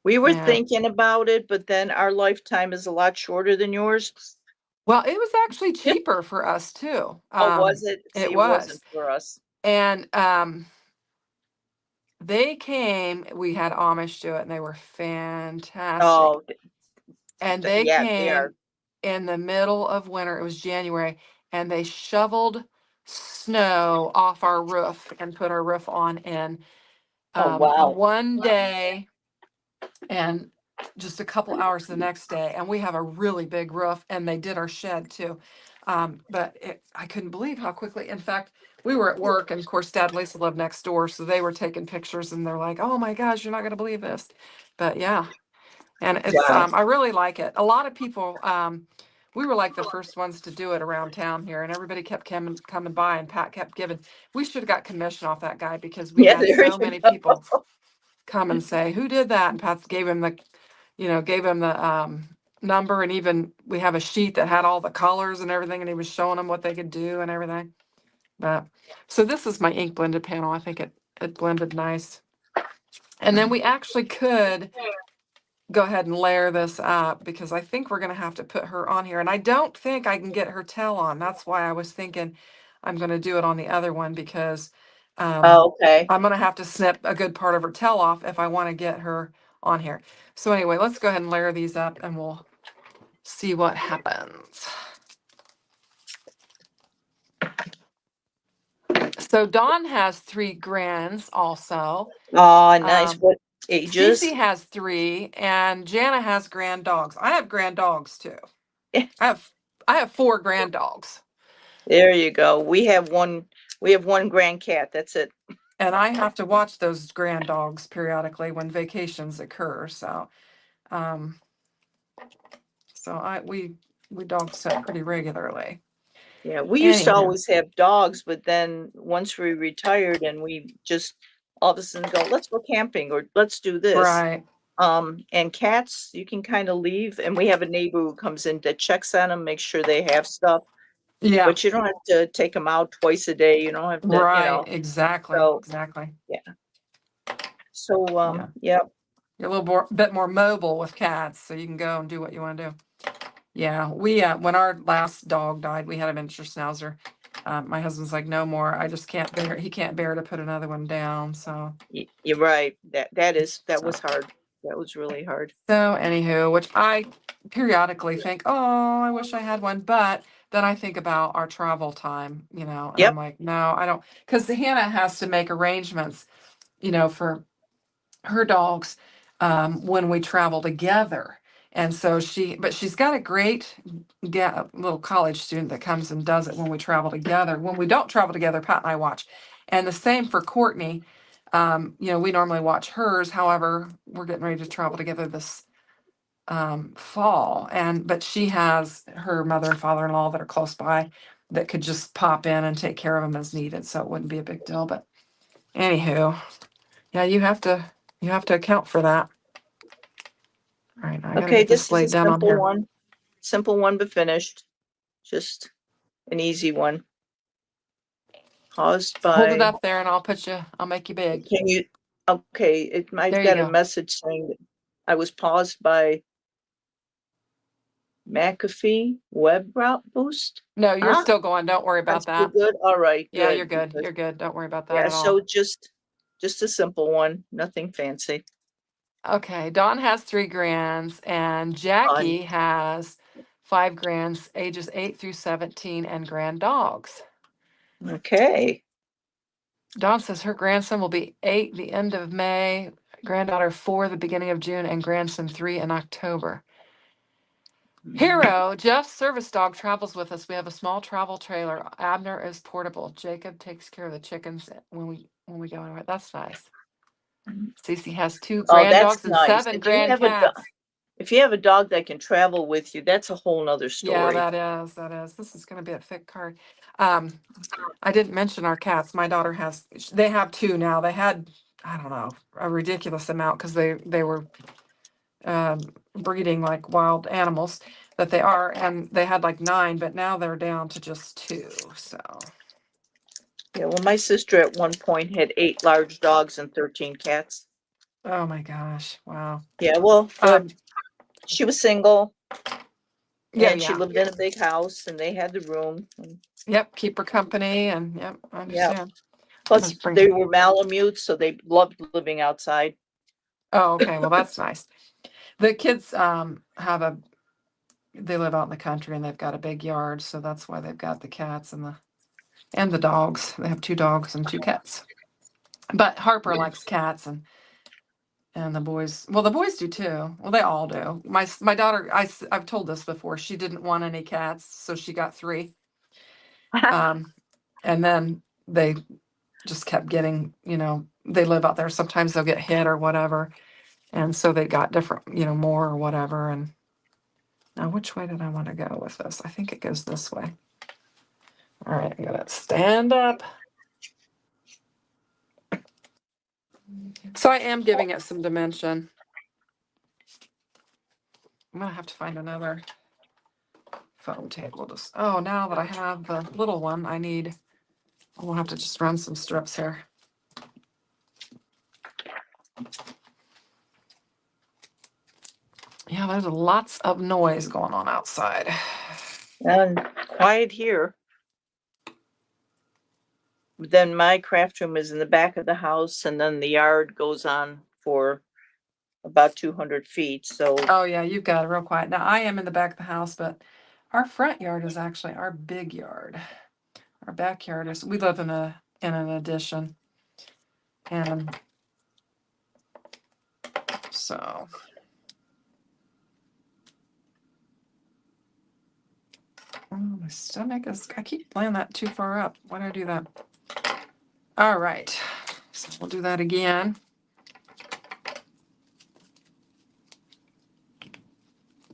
we were Yeah. thinking about it, but then our lifetime is a lot shorter than yours. Well, it was actually cheaper for us too. Oh, was it? See, It it wasn't was. for us. And they came, we had Amish do it and they were fantastic. Oh, And they yeah, they are. came in the middle of winter, it was January, and they shoveled snow off our roof and put our roof on in Oh, wow. one day and just a couple hours the next day. And we have a really big roof and they did our shed too. But I couldn't believe how quickly, in fact, we were at work and of course Dad and Lisa lived next door. So they were taking pictures and they're like, oh my gosh, you're not going to believe this. But yeah, and it's, Wow. I really like it. A lot of people, we were like the first ones to do it around town here and everybody kept coming by and Pat kept giving, we should have got commission off that guy because we Yeah, had there so you many go. people come and say, who did that? And Pat gave him the number, and even we have a sheet that had all the colors and everything, and he was showing them what they could do and everything. But so this is my ink blended panel. I think it blended nice. And then we actually could go ahead and layer this up because I think we're going to have to put her on here. And I don't think I can get her tail on. That's why I was thinking I'm going to do it on the other one because Oh, okay. I'm going to have to snip a good part of her tail off if I want to get her on here. So anyway, let's go ahead and layer these up and we'll see what happens. So Dawn has 3 grands also. Oh, nice. What ages? Cece has 3 and Jana has grand dogs. I have grand dogs too. Yeah. I have have 4 grand dogs. There you go. We have one grand cat. That's it. And I have to watch those grand dogs periodically when vacations occur. Um, we dog sit pretty regularly. Yeah, we used to Anywho, always have dogs, but then once we retired and we just all of a sudden go, let's go camping or let's do this. right. And cats, you can kind of leave. And we have a neighbor who comes in that checks on them, makes sure they have stuff, Yeah, but you don't have to take them out twice a day. You don't have to, right. Exactly. so Exactly. yeah. So, Yeah. yeah. You're a little bit more mobile with cats, so you can go and do what you want to do. Yeah, when our last dog died, we had a miniature schnauzer. My husband's like, no more. I just can't bear. He can't bear to put another one down. So, You're right. That so, was hard. That was really hard. so anywho, which I periodically think, oh, I wish I had one, but then I think about our travel time, and I'm Yep. like, no, I don't, because Hannah has to make arrangements, for her dogs when we travel together. And so but she's got a great little college student that comes and does it when we travel together. When we don't travel together, Pat and I watch. And the same for Courtney. We normally watch hers. However, we're getting ready to travel together this fall. But she has her mother and father-in-law that are close by that could just pop in and take care of them as needed. So it wouldn't be a big deal. But anywho, yeah, you have to account for that. All right, I gotta Okay, get this this is a laid down on here. simple one, but finished. Just an easy one. Paused Hold it by, up there and I'll make you big. can you, okay, I've There you got a go. message saying that I was paused by McAfee Web Route Boost. No, you're Huh? still going. Don't worry I'm about still that. good? All right, Yeah, you're good, good. because, You're good. Don't worry about that yeah, at all. so just a simple one, nothing fancy. Okay, Dawn has 3 grands and Fun. Jackie has 5 grands, ages 8 through 17, and grand dogs. Okay. Dawn says her grandson will be 8 the end of May, granddaughter 4 the beginning of June, and grandson 3 in October. Hero, Jeff's service dog, travels with us. We have a small travel trailer. Abner is portable. Jacob takes care of the chickens when we go anywhere. That's nice. Cece has 2 Oh, grand that's dogs and nice. 7 grand cats. If you have a dog that can travel with you, that's a whole nother Yeah, story. that is. This is going to be a thick card. Um, I didn't mention our cats. My daughter they have 2 now. They had, I don't know, a ridiculous amount because they were breeding like wild animals that they are, and they had like 9, but now they're down to just 2. So, Yeah, well, my sister at one point had 8 large dogs and 13 cats. oh my gosh, wow. Yeah, well, but Um, she was single yeah, and she yeah, lived in a big house and they had the room. yep. Keep her company, and yep, I Yeah. understand. Plus, Let's bring. they were Malamutes, so they loved living outside. Oh, okay. Well, that's nice. The kids they live out in the country and they've got a big yard, so that's why they've got the cats and the dogs. They have 2 dogs and 2 cats. But Harper likes cats and the boys do too. Well, they all do. My daughter, I've told this before. She didn't want any cats, so she got 3. And then they just kept getting, they live out there. Sometimes they'll get hit or whatever, and so they got different, more or whatever. And now, which way did I want to go with this? I think it goes this way. All right, I'm gonna stand up. So I am giving it some dimension. I'm gonna have to find another foam tape. Now that I have the little one, we'll have to just run some strips here. Yeah, there's lots of noise going on outside. And quiet here. Then my craft room is in the back of the house, and then the yard goes on for about 200 feet. So, Oh yeah, you've got it real quiet. Now I am in the back of the house, but our front yard is actually our big yard. Our backyard we live in an addition. And so stomach is, I keep laying that too far up. Why did I do that? All right, so we'll do that again.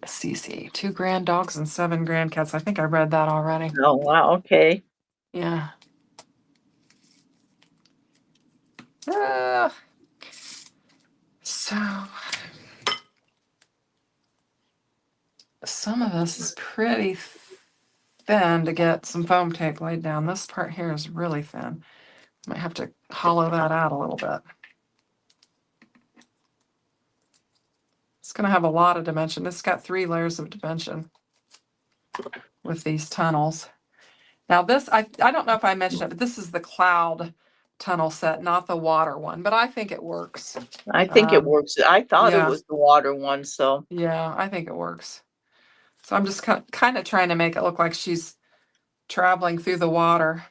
CC, 2 grand dogs and 7 grand cats. I think I read that already. Oh, wow, okay. Yeah. Uh, so some of this is pretty thin to get some foam tape laid down. This part here is really thin. Might have to hollow that out a little bit. It's going to have a lot of dimension. It's got 3 layers of dimension with these tunnels. Now this, I don't know if I mentioned it, but this is the cloud tunnel set, not the water one, but I think it works. I think it works. I thought it Yeah. was the water one, so. Yeah, I think it works. So I'm just kind of trying to make it look like she's traveling through the water.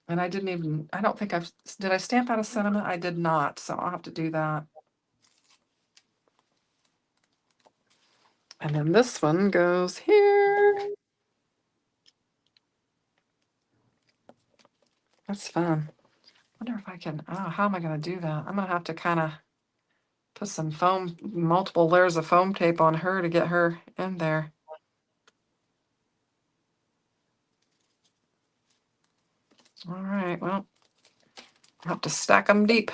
And I don't think did I stamp out a sentiment? I did not, so I'll have to do that. And then this one goes here. That's fun. Wonder if I can, how am I going to do that? I'm going to have to kind of put some multiple layers of foam tape on her to get her in there. All right, well, I'll have to stack them deep.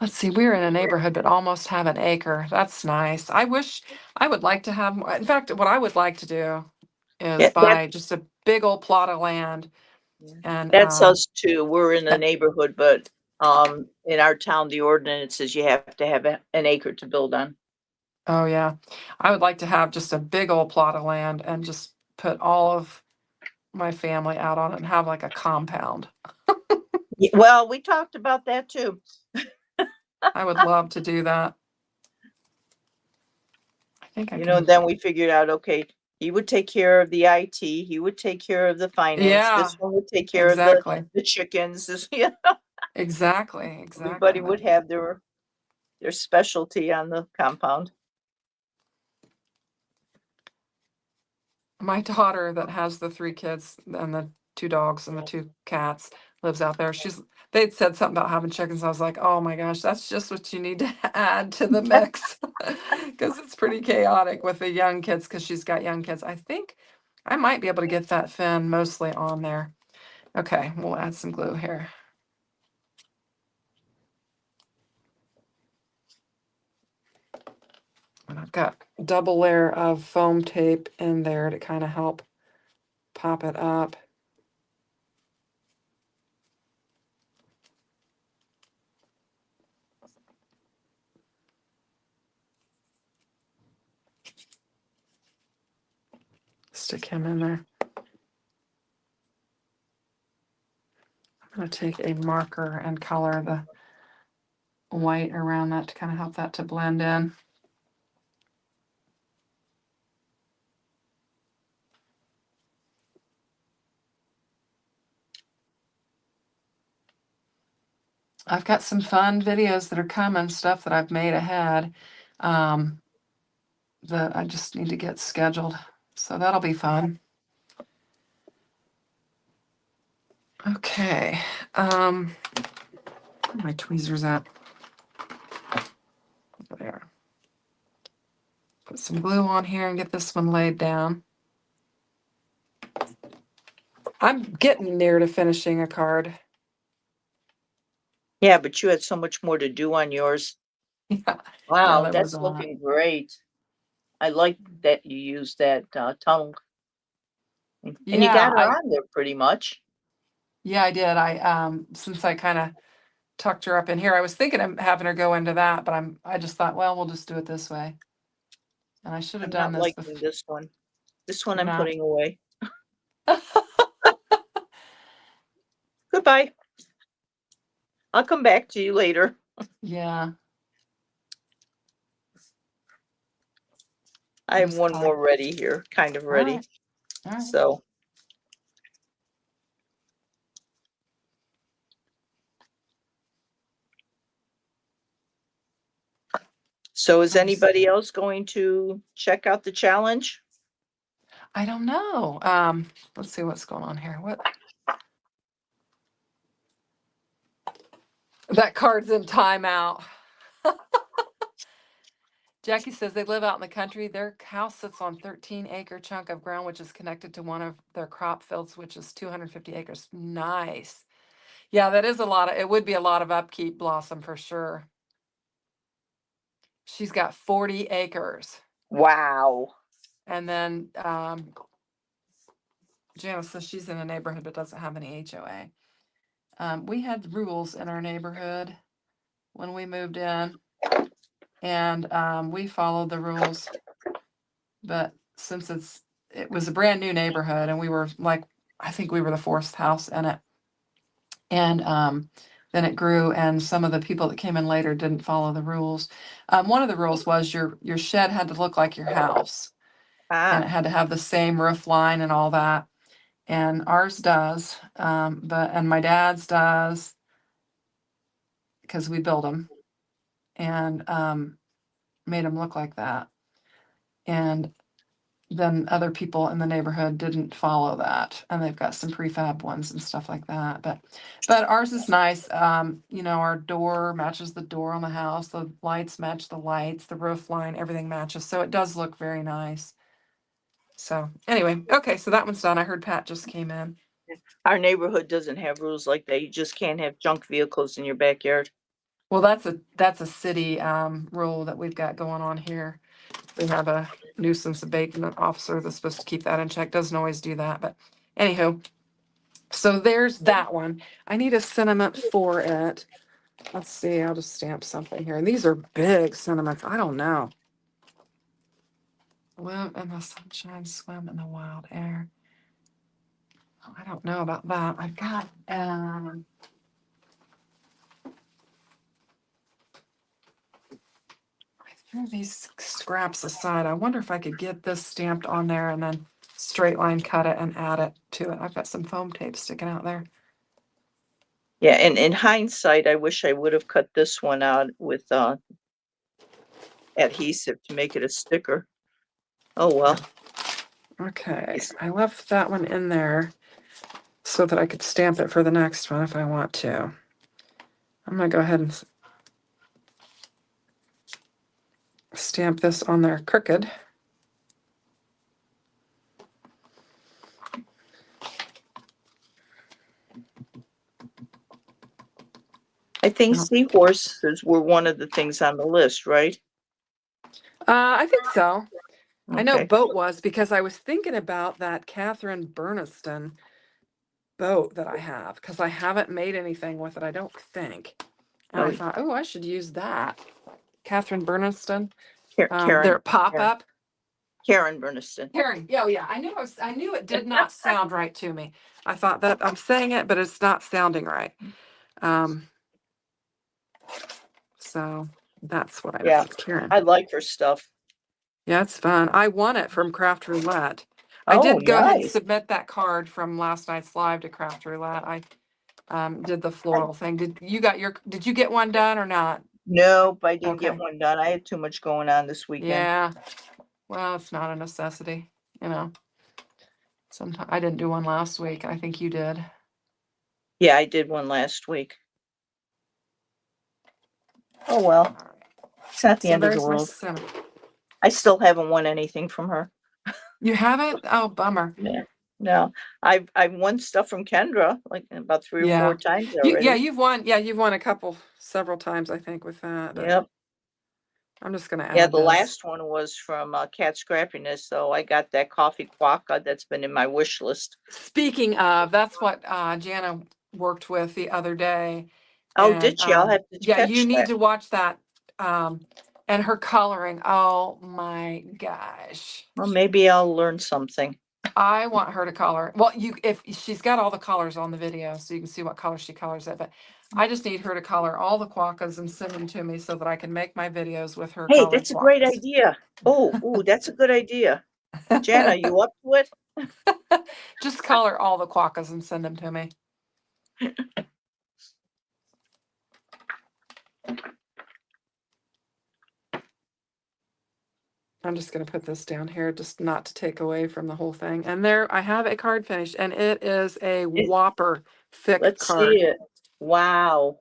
Let's see, we're in a neighborhood but almost have an acre. That's nice. I would like to have more. In fact, what I would like to do is Yeah, buy just a big old plot of land and that's us too. We're in the that- neighborhood, but, in our town, the ordinance says you have to have an acre to build on. oh yeah. I would like to have just a big old plot of land and just put all of my family out on it and have like a compound. Well, we talked about that too. I would love to do that. I think I You know, can. then we figured out, okay, he would take care of the IT, he would take care of the finance, Yeah, this one would take care of exactly. the chickens, yeah, Exactly. everybody would have their specialty on the compound. My daughter that has the 3 kids and the 2 dogs and the 2 cats lives out there. They'd said something about having chickens. I was like, oh my gosh, that's just what you need to add to the mix because it's pretty chaotic with the young kids because she's got young kids. I think I might be able to get that fin mostly on there. Okay, we'll add some glue here. And I've got a double layer of foam tape in there to kind of help pop it up. Stick him in there. I'm going to take a marker and color the white around that to kind of help that to blend in. I've got some fun videos that are coming, stuff that I've made ahead that I just need to get scheduled. So that'll be fun. Okay. Where are my tweezers at? Over there. Put some glue on here and get this one laid down. I'm getting near to finishing a card. Yeah, but you had so much more to do on yours. Yeah, Wow, there was that's a lot. looking great. I like that you used that, tunnel. And you Yeah, got her on there pretty much. I did. Since I kind of tucked her up in here, I was thinking of having her go into that, but I just thought, well, we'll just do it this way. And I should have I'm done not this liking before. this one. This one You're I'm not. putting away. Goodbye. I'll come back to you later. Yeah. I have Just one color. more ready here, kind of All ready. right. All right. So So is anybody else going to check out the challenge? I don't know. Let's see what's going on here. What? That card's in timeout. Jackie says they live out in the country. Their house sits on 13-acre chunk of ground, which is connected to one of their crop fields, which is 250 acres. Nice. Yeah, that is a lot of, it would be a lot of upkeep, Blossom, for sure. She's got 40 acres. Wow. And then Janice says she's in a neighborhood but doesn't have any HOA. We had rules in our neighborhood when we moved in, and we followed the rules. But since it was a brand new neighborhood, and we were like, I think we were the fourth house in it, and then it grew, and some of the people that came in later didn't follow the rules. One of the rules was your shed had to look like your house, and it had to have the same roof line and all that. And ours does, and my dad's does, because we built them and made them look like that. And then other people in the neighborhood didn't follow that, and they've got some prefab ones and stuff like that. But ours is nice. Our door matches the door on the house. The lights match the lights. The roof line, everything matches. So it does look very nice. So anyway, okay, so that one's done. I heard Pat just came in. Our neighborhood doesn't have rules like that. You just can't have junk vehicles in your backyard. Well, that's a city rule that we've got going on here. We have a nuisance abatement officer that's supposed to keep that in check. Doesn't always do that, but anywho. So there's that one. I need a sentiment for it. Let's see, I'll just stamp something here. And these are big sentiments. I don't know. Live in the sunshine, swim in the wild air. Oh, I don't know about that. I've got I threw these scraps aside. I wonder if I could get this stamped on there and then straight line cut it and add it to it. I've got some foam tape sticking out there. Yeah, and in hindsight, I wish I would have cut this one out with adhesive to make it a sticker. Oh well. Okay, I left that one in there so that I could stamp it for the next one if I want to. I'm gonna go ahead and stamp this on there crooked. I think seahorses were one of the things on the list, right? I think so. I know Okay. boat was, because I was thinking about that Catherine Berniston boat that I have, because I haven't made anything with it, I don't think. And I Oh, thought, oh, I should use that. Catherine Berniston. Karen. Their pop up. Karen Berniston. Karen, yeah, yeah. I knew it did not sound right to me. I thought that I'm saying it, but it's not sounding right. So that's what I Yeah, Karen. I like her stuff. Yeah, it's fun. I won it from Craft Roulette. I Oh, did go ahead and nice. submit that card from last night's live to Craft Roulette. I did the floral thing. Did you get one done or not? Nope, I didn't Okay. get one done. I had too much going on this weekend. Yeah. Well, it's not a necessity, Sometimes I didn't do one last week. I think you did. Yeah, I did one last week. Oh well. It's not the end of the world. I still haven't won anything from her. You haven't? Oh, bummer. Yeah. No. I've won stuff from Kendra like about 3 or 4 times already. You've won several times, I think, with that. But Yep. I'm just gonna add Yeah, the this. last one was from Cat Scrappiness, so I got that coffee quokka that's been in my wish list. Speaking of, that's what Jana worked with the other day. Oh, did she? I'll have to Yeah, catch you need that. to watch that. And her coloring. Oh my gosh. Well, maybe I'll learn something. I want her to color. Well, if she's got all the colors on the video, so you can see what color she colors it. But I just need her to color all the quokkas and send them to me so that I can make my videos with her. Hey, that's a great idea. Oh, that's a good idea. Jana, you up to it? Just color all the quokkas and send them to me. I'm just going to put this down here, just not to take away from the whole thing. And there, I have a card finished, and it is a whopper thick Let's see card. it. Wow.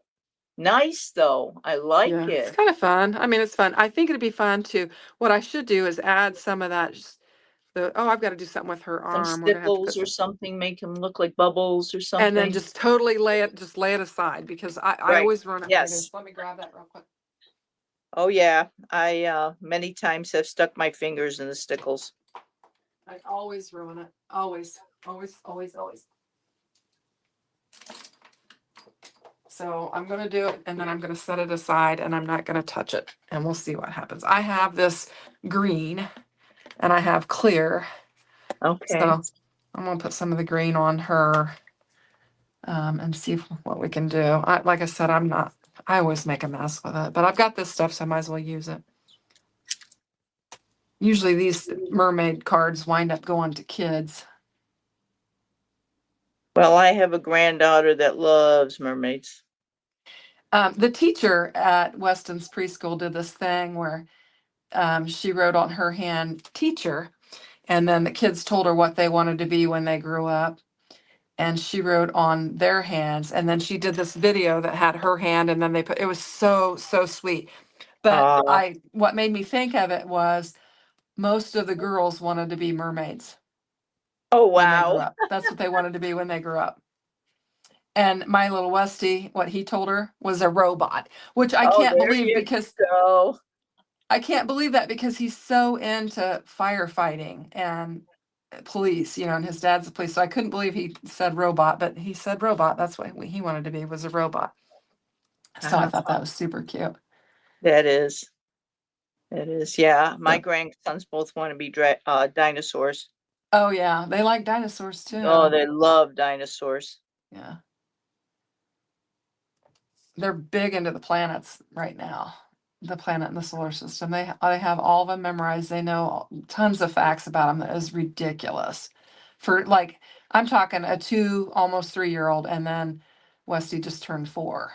Nice though. I like Yeah, it's it. kind of fun. I mean, it's fun. I think it'd be fun to, what I should do is add some of that, oh, I've got to do something with her Some arm. We're gonna have to put stickles or some, something, make them look like bubbles or and then something. just totally lay it aside because I Right. always run it like Yes. this. Let me grab that real quick. Oh yeah. I many times have stuck my fingers in the stickles. I always ruin it. Always, always, always, always. So I'm going to do it and then I'm going to set it aside and I'm not going to touch it and we'll see what happens. I have this green and I have clear. Okay. So I'm going to put some of the green on her and see what we can do. Like I said, I always make a mess with it, but I've got this stuff, so I might as well use it. Usually these mermaid cards wind up going to kids. Well, I have a granddaughter that loves mermaids. The teacher at Weston's preschool did this thing where she wrote on her hand teacher, and then the kids told her what they wanted to be when they grew up. And she wrote on their hands, and then she did this video that had her hand, and then it was so, so sweet. But what made me think of it was most of the girls wanted to be mermaids Oh when they grew wow. up. That's what they wanted to be when they grew up. And my little Westy, what he told her was a robot, which I Oh, can't there believe you because go. I can't believe that because he's so into firefighting and police, and his dad's a police. So I couldn't believe he said robot, but he said robot. That's what he wanted to be, was a robot. So I thought that was super cute. That is. It is. Yeah. My grandsons both want to be dinosaurs. Oh yeah, they like dinosaurs too. Oh, they love dinosaurs. Yeah. They're big into the planets right now. The planet in the solar system. They have all of them memorized. They know tons of facts about them. That is ridiculous. For like, I'm talking a almost 3-year-old, and then Westy just turned 4,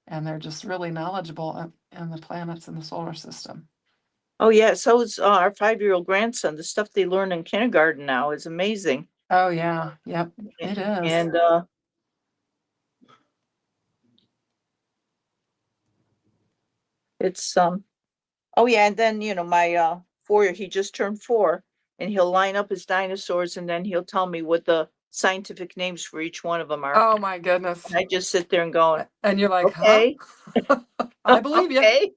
and they're just really knowledgeable in the planets in the solar system. Oh yeah. So is our 5-year-old grandson. The stuff they learn in kindergarten now is amazing. Oh yeah, yep, it is. And it's oh yeah, and then my 4-year, he just turned 4, and he'll line up his dinosaurs, and then he'll tell me what the scientific names for each one of them are. Oh my goodness. And I just sit there and go, And you're like, okay, huh? I believe you. okay,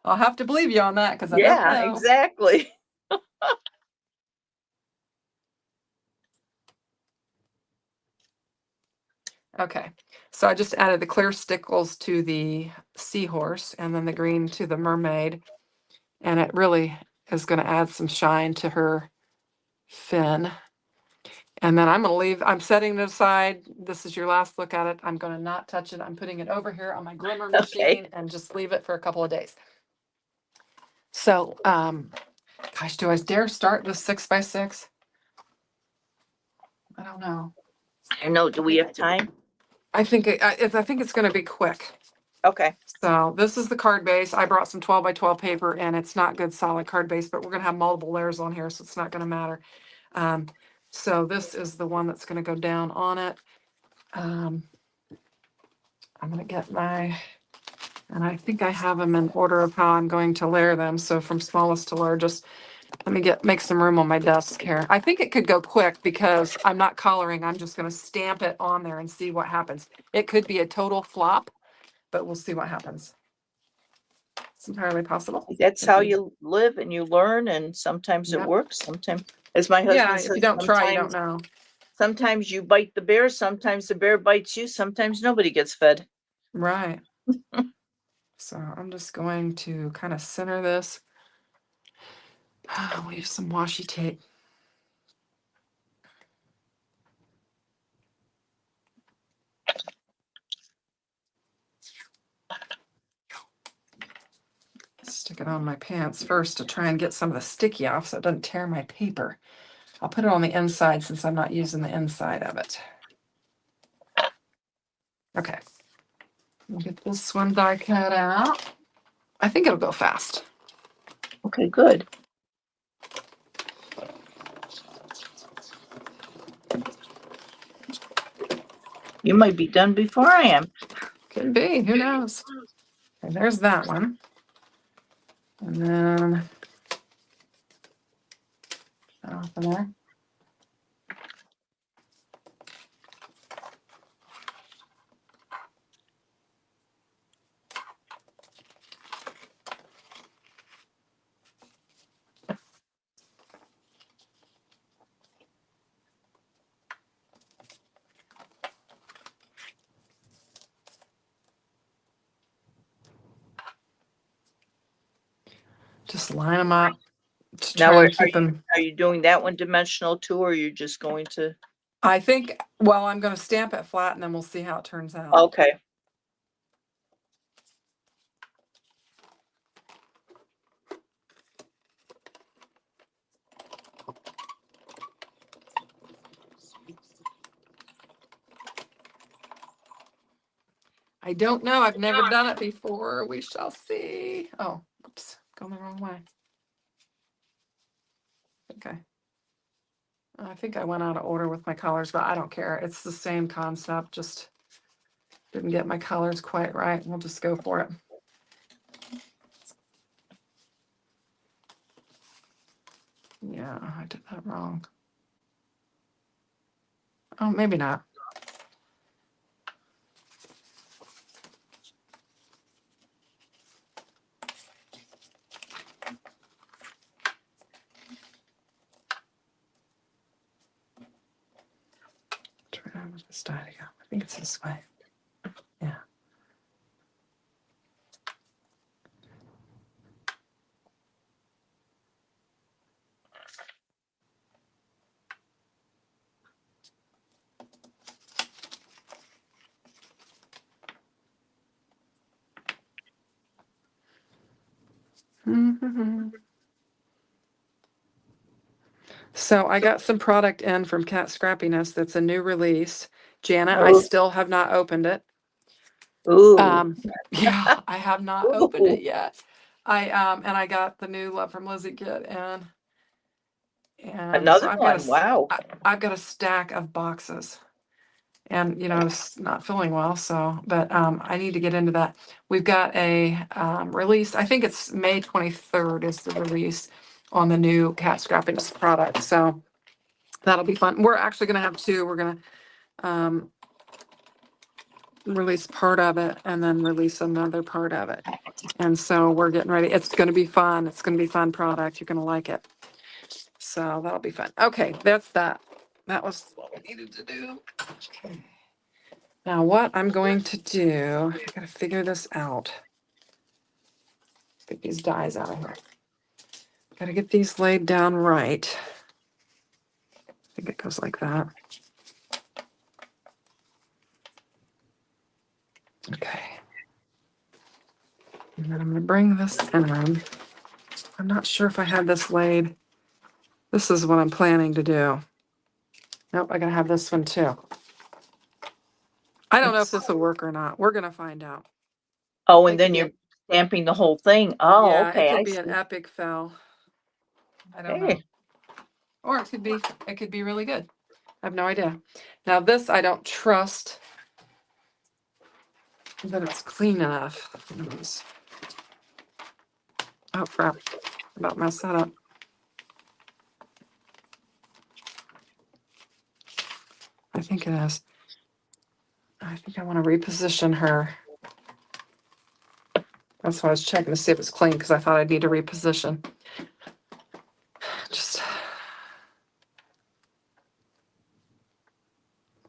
I'll have to believe you on that because I don't yeah, know. exactly. Okay, so I just added the clear stickles to the seahorse and then the green to the mermaid. And it really is going to add some shine to her fin. And then I'm setting it aside. This is your last look at it. I'm going to not touch it. I'm putting it over here on my glimmer machine and just leave it for a couple of days. So, gosh, do I dare start with 6x6? I don't know. I know. Do we have time? I think it's going to be quick. Okay. So this is the card base. I brought some 12x12 paper, and it's not good solid card base, but we're going to have multiple layers on here, so it's not going to matter. So this is the one that's going to go down on it. I'm going to get and I think I have them in order of how I'm going to layer them. So from smallest to largest, let me make some room on my desk here. I think it could go quick because I'm not coloring. I'm just going to stamp it on there and see what happens. It could be a total flop, but we'll see what happens. It's entirely possible. That's how you live and you learn, and sometimes it works. Sometimes, as my husband If says, you don't try, you don't know. Sometimes you bite the bear, sometimes the bear bites you, sometimes nobody gets fed. Right. So I'm just going to kind of center this. We'll use some washi tape. Stick it on my pants first to try and get some of the sticky off so it doesn't tear my paper. I'll put it on the inside since I'm not using the inside of it. Okay. We'll get this one die cut out. I think it'll go fast. Okay, good. You might be done before I am. Could be, who knows? Okay, there's that one. And then off in there. Just line them up to Now, try and keep them. are you doing that one dimensional too, or are you just going to? I think, well, I'm going to stamp it flat and then we'll see how it turns out. Okay. I don't know. I've never done it before. We shall see. Oh, oops, going the wrong way. Okay. I think I went out of order with my colors, but I don't care. It's the same concept, just didn't get my colors quite right. We'll just go for it. Yeah, I did that wrong. Oh, maybe not. Try out with this die again. I think it's this way. Yeah. So I got some product in from Cat Scrappiness that's a new release. Janet, I still have not opened it. Ooh. Yeah, I have not opened it Ooh. yet. I got the new Love from Lizzie kit and so Another one. Wow. I've got a stack of boxes. And you know, I was not feeling well, so but I need to get into that. We've got a release. I think it's May 23rd is the release on the new Cat Scrappiness product. So that'll be fun. We're actually going to have two. We're going to release part of it and then release another part of it. And so we're getting ready. It's going to be fun. It's going to be fun product. You're going to like it. So that'll be fun. Okay, that's that. That was what we needed to do. Okay. Now what I'm going to do, I gotta figure this out. Get these dies out of here. Gotta get these laid down right. I think it goes like that. Okay. And then I'm gonna bring this in. I'm not sure if I had this laid. This is what I'm planning to do. Nope, I gotta have this one too. I don't know if this will work or not. We're gonna find out. Oh, and It could then be you're stamping the whole thing. Oh, yeah, it okay. could I be an see. epic fail. I don't know. Okay. Or it could be really good. I have no idea. Now this I don't trust that it's clean enough. Oh crap. About messed that up. I think it is. I think I want to reposition her. That's why I was checking to see if it's clean because I thought I'd need to reposition. Just.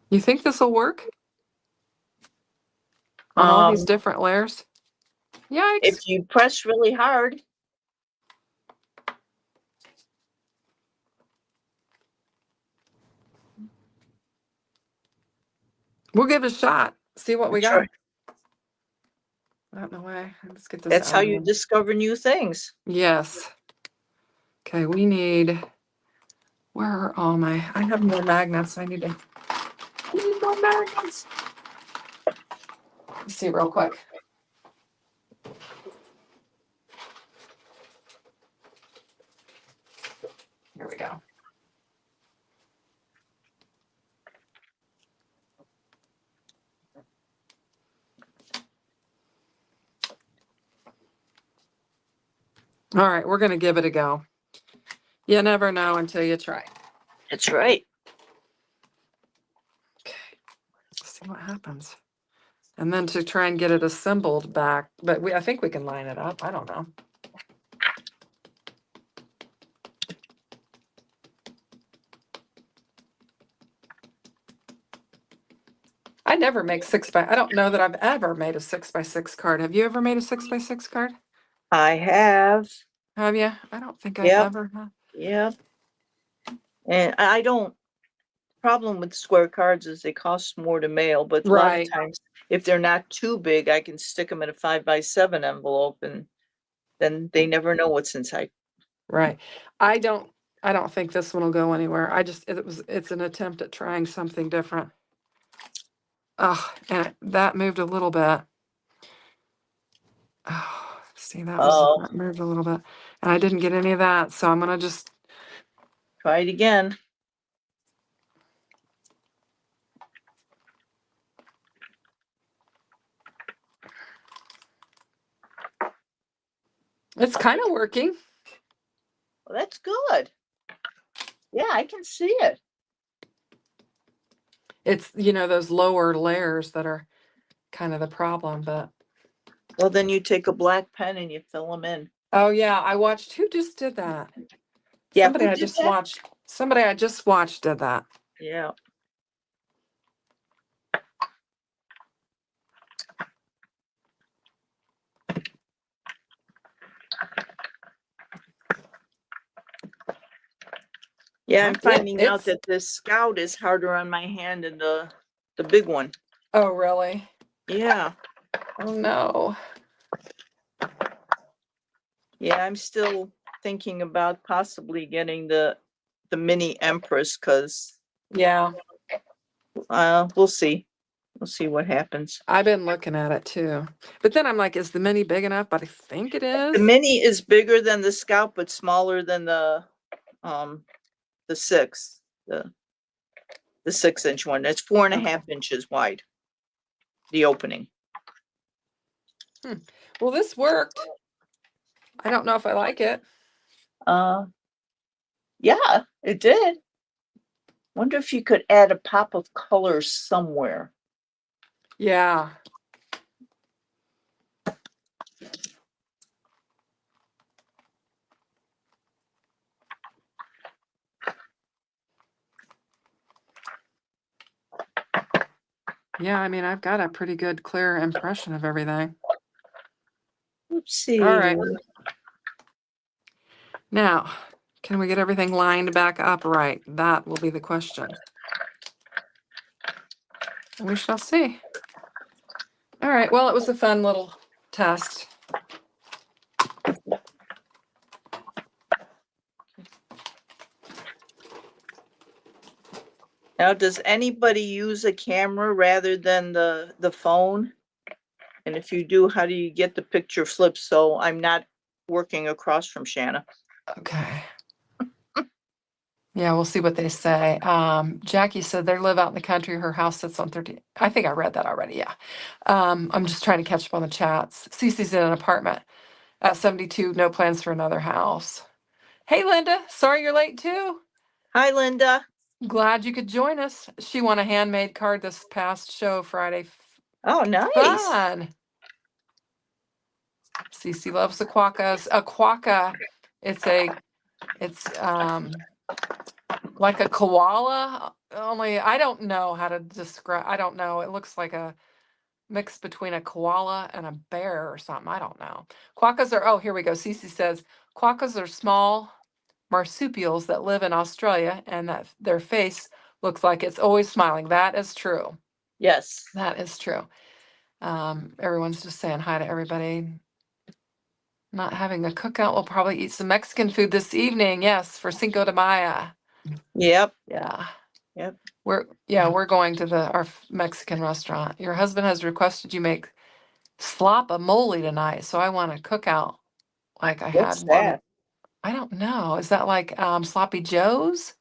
You think this will work? On all these different layers? Yikes. If you press really hard. We'll give it a shot. See what we got. Sure. I don't know why. Let's get this That's out how of you here. discover new things. Yes. Okay, we need. Where are all my? I have more magnets. I need more magnets. Let's see real quick. Here we go. All right, we're gonna give it a go. You never know until you try. That's right. Okay, let's see what happens. And then to try and get it assembled back, but I think we can line it up. I don't know. I never make I don't know that I've ever made a 6x6 card. Have you ever made a 6x6 card? I have. Have you? I don't think I Yep. ever have. Yep. And I don't, problem with square cards is they cost more to mail, but a lot of Right, times, if they're not too big, I can stick them in a 5x7 envelope and then they never know what's inside. right. I don't think this one will go anywhere. It's an attempt at trying something different. Oh, and that moved a little bit. Oh, see, Oh, that moved a little bit. And I didn't get any of that, so I'm gonna just, try it again. it's kind of working. Well, that's good. Yeah, I can see it. It's, those lower layers that are kind of the problem, but Well, then you take a black pen and you fill them in. oh yeah, who just did that? Yeah, who did that? Somebody I just watched did that. Yeah. Yeah, I'm finding out that the Scout is harder on my hand than the big one. Oh, really? Yeah. Oh no. Yeah, I'm still thinking about possibly getting the mini Empress because Yeah, we'll see. We'll see what happens. I've been looking at it too. But then I'm like, is the mini big enough? But I think it The is. mini is bigger than the Scout, but smaller than the 6, the 6-inch one. It's 4.5 inches wide. The opening. Well, this worked. I don't know if I like it. Yeah, it did. Wonder if you could add a pop of color somewhere. Yeah. Yeah, I mean, I've got a pretty good clear impression of everything. Oopsie. All right. Now, can we get everything lined back up right? That will be the question. We shall see. All right. Well, it was a fun little test. Now, does anybody use a camera rather than the phone? And if you do, how do you get the picture flipped so I'm not working across from Shanna? Okay. Yeah, we'll see what they say. Jackie said they live out in the country. Her house sits on 13. I think I read that already. Yeah. I'm just trying to catch up on the chats. Cece's in an apartment at 72. No plans for another house. Hey, Linda. Sorry you're late too. Hi, Linda. Glad you could join us. She won a handmade card this past show Friday. Oh, nice. Fun. Cece loves the quokkas. A quokka, it's like a koala, only I don't know how to describe. I don't know. It looks like a mix between a koala and a bear or something. I don't know. Quokkas are, oh, here we go. Cece says quokkas are small marsupials that live in Australia and that their face looks like it's always smiling. That is true. Yes. That is true. Everyone's just saying hi to everybody. Not having a cookout. We'll probably eat some Mexican food this evening. Yes, for Cinco de Mayo. Yep. Yeah. Yep. We're going to our Mexican restaurant. Your husband has requested you make slop-a-mole tonight, so I want a cookout like I had What's one. that? I don't know. Is that like Sloppy Joe's?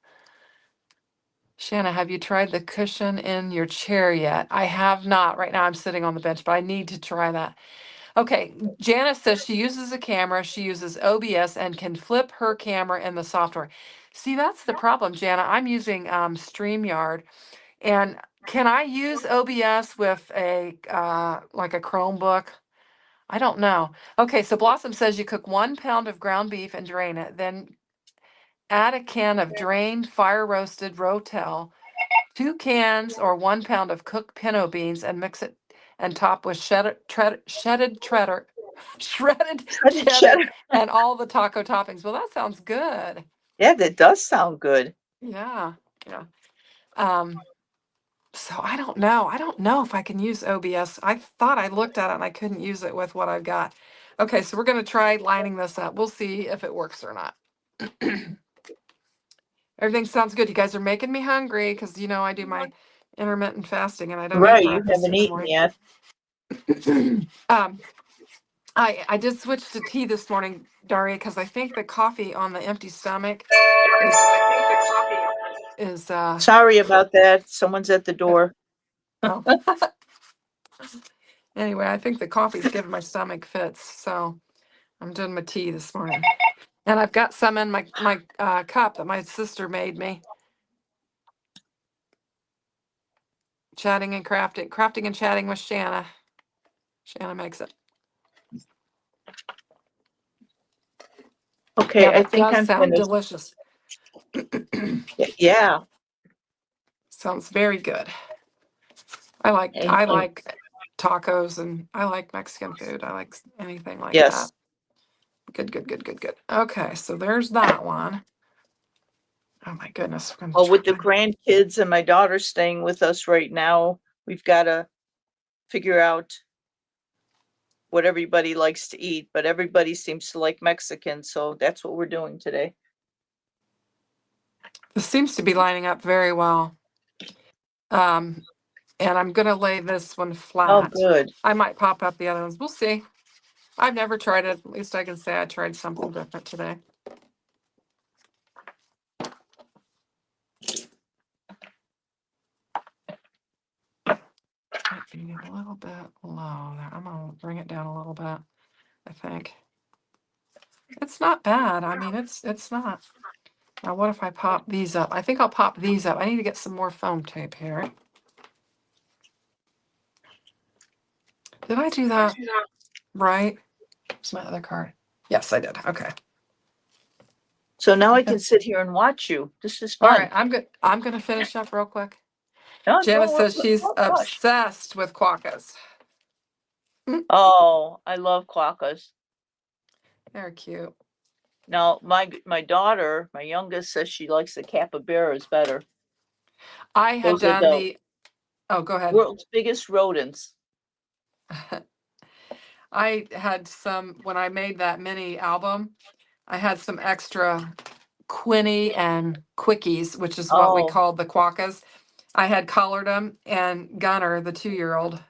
Shanna, have you tried the cushion in your chair yet? I have not. Right now I'm sitting on the bench, but I need to try that. Okay, Janice says she uses a camera, she uses OBS and can flip her camera in the software. See, that's the problem, Jana. I'm using StreamYard, and can I use OBS with a like a Chromebook? I don't know. Okay, so Blossom says you cook 1 pound of ground beef and drain it, then add a can of drained fire roasted rotel, 2 cans or 1 pound of cooked pinto beans, and mix it and top with shredded cheddar, shredded Shredded cheddar, cheddar. and all the taco toppings. Well, that sounds good. Yeah, that does sound good. Yeah, yeah. Um, so I don't know. I don't know if I can use OBS. I thought I looked at it and I couldn't use it with what I've got. Okay, so we're going to try lining this up. We'll see if it works or not. Everything sounds good. You guys are making me hungry because I do my intermittent fasting and I don't eat Right, you breakfast haven't in the eaten morning. yet. I did switch to tea this morning, Daria, because I think the coffee on the empty stomach is Sorry about that. Someone's at the door. oh. Anyway, I think the coffee's giving my stomach fits, so I'm doing my tea this morning. And I've got some in my cup that my sister made me. Chatting and crafting and chatting with Shanna. Shanna makes it. Okay, Yeah, I that think does I'm sound finished. delicious. Yeah. Sounds very good. I And like tacos and I like Mexican food. I like anything like that. yes. Good, good, good, good, good. Okay, so there's that one. Oh my goodness. I'm Well, with the trying. grandkids and my daughter staying with us right now, we've got to figure out what everybody likes to eat, but everybody seems to like Mexican, so that's what we're doing today. This seems to be lining up very well. And I'm gonna lay this one Oh, flat. good. I might pop up the other ones. We'll see. I've never tried it. At least I can say I tried something different today. Might be a little bit low there. I'm gonna bring it down a little bit, I think. It's not bad. I mean, it's not. Now, what if I pop these up? I think I'll pop these up. I need to get some more foam tape here. Did I do that right? Where's my other card? Yes, I did. Okay. So now I can sit here and watch you. This is All fun. right. I'm good. I'm gonna finish up real quick. No, Janice says don't she's rush. obsessed with quokkas. Oh, I love quokkas. They're cute. Now, my daughter, my youngest, says she likes the capybaras better. I had Those are done the oh, go ahead. world's biggest rodents. I had some, when I made that mini album, I had some extra Quinny and Quickies, which is what we Oh, called the quokkas. I had collared them, and Gunner, the 2-year-old,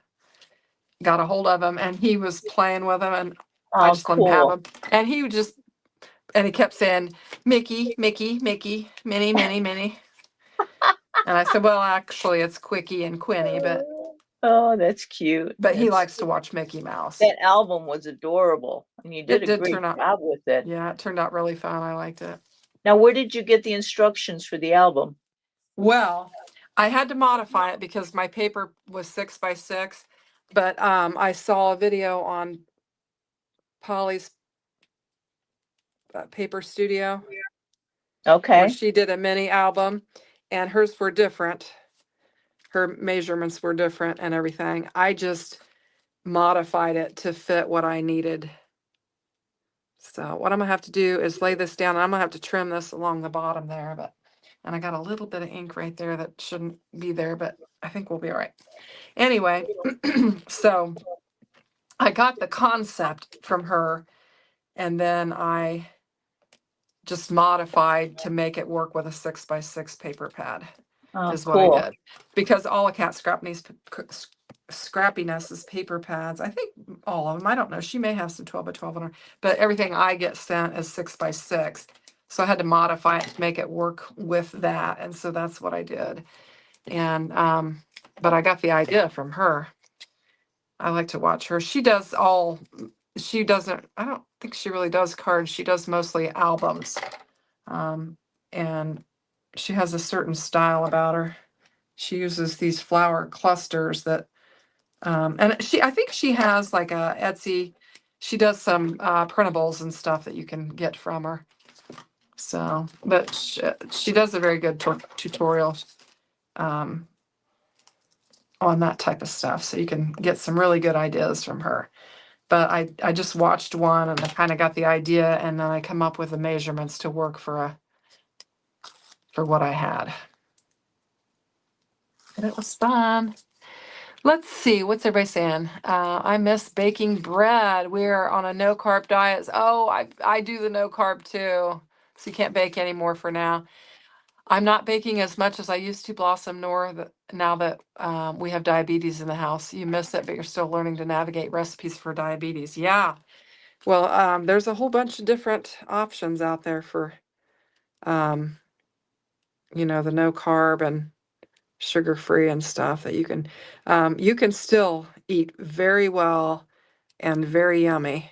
got a hold of them, and he was playing with them, and I oh, just let him have cool. them. And he would just, and he kept saying, Mickey, Mickey, Mickey, Minnie, Minnie, Minnie. And I said, well, actually, it's Quickie and Quinny, Oh, that's cute. but he That's likes to watch Mickey Mouse. that album was adorable, and you did It a did great turn out, job with it. yeah, it turned out really fun. I liked it. Now, where did you get the instructions for the album? Well, I had to modify it because my paper was 6x6, but I saw a video on Polly's paper studio where Okay. she did a mini album, and hers were different. Her measurements were different and everything. I just modified it to fit what I needed. So what I'm gonna have to do is lay this down. I'm gonna have to trim this along the bottom there, and I got a little bit of ink right there that shouldn't be there, but I think we'll be all right. Anyway, so I got the concept from her, and then I just modified to make it work with a 6x6 paper pad, Oh, is what I cool. did. Because all a cat scrappiness is paper pads. I think all of them. I don't know. She may have some 12x12 on her, but everything I get sent is 6x6. So I had to modify it to make it work with that, and so that's what I did. And but I got the idea from her. I like to watch her. She does all, she doesn't, I don't think she really does cards. She does mostly albums. And she has a certain style about her. She uses these flower clusters that, and I think she has like a Etsy. She does some printables and stuff that you can get from her. So, but she does a very good tutorial on that type of stuff. So you can get some really good ideas from her. But I just watched one and I kind of got the idea, and then I come up with the measurements to work for what I had. And it was fun. Let's see, what's everybody saying? I miss baking bread. We're on a no carb diet. Oh, I do the no carb too. So you can't bake anymore for now. I'm not baking as much as I used to, Blossom, nor now that we have diabetes in the house. You miss it, but you're still learning to navigate recipes for diabetes. Yeah. Well, there's a whole bunch of different options out there for, um, the no carb and sugar free and stuff that you can still eat very well and very yummy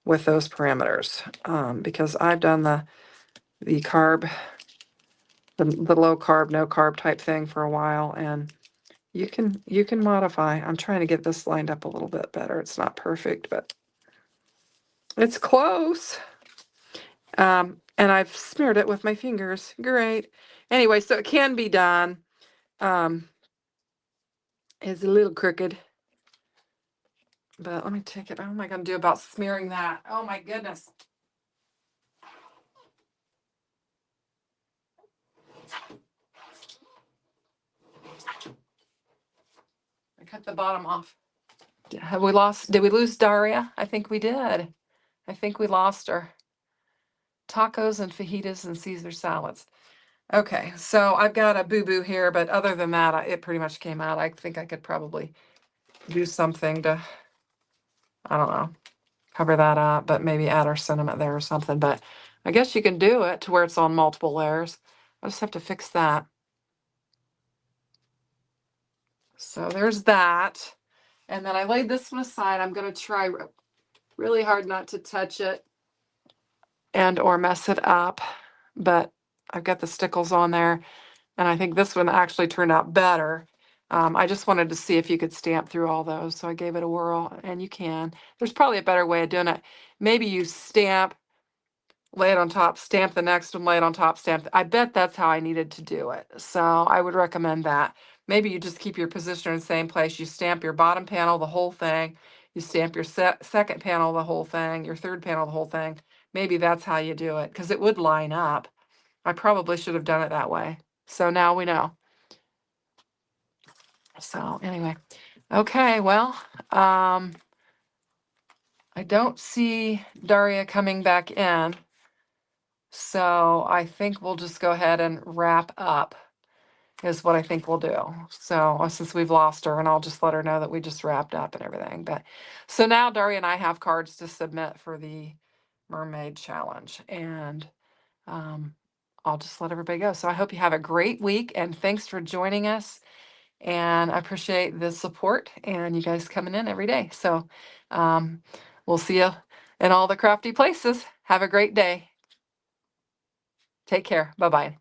with those parameters. Because I've done the carb, the low carb, no carb type thing for a while, and you can modify. I'm trying to get this lined up a little bit better. It's not perfect, but it's close. And I've smeared it with my fingers. Great. Anyway, so it can be done. It's a little crooked, but let me take it. What am I going to do about smearing that? Oh my goodness. I cut the bottom off. Did we lose Daria? I think we did. I think we lost her. Tacos and fajitas and Caesar salads. Okay, so I've got a boo-boo here, but other than that, it pretty much came out. I think I could probably do something to, I don't know, cover that up, but maybe add our sentiment there or something. But I guess you can do it to where it's on multiple layers. I just have to fix that. So there's that. And then I laid this one aside. I'm going to try really hard not to touch it and or mess it up. But I've got the stickles on there. And I think this one actually turned out better. I just wanted to see if you could stamp through all those. So I gave it a whirl, and you can. There's probably a better way of doing it. Maybe you stamp, lay it on top, stamp the next one, lay it on top, stamp. I bet that's how I needed to do it. So I would recommend that. Maybe you just keep your position in the same place. You stamp your bottom panel, the whole thing. You stamp your second panel, the whole thing, your third panel, the whole thing. Maybe that's how you do it, because it would line up. I probably should have done it that way. So now we know. So anyway, okay, well, I don't see Daria coming back in. So I think we'll just go ahead and wrap up is what I think we'll do. So since we've lost her, and I'll just let her know that we just wrapped up and everything. But so now Daria and I have cards to submit for the mermaid challenge, and I'll just let everybody go. So I hope you have a great week, and thanks for joining us. And I appreciate the support and you guys coming in every day. So we'll see you in all the crafty places. Have a great day. Take care. Bye-bye.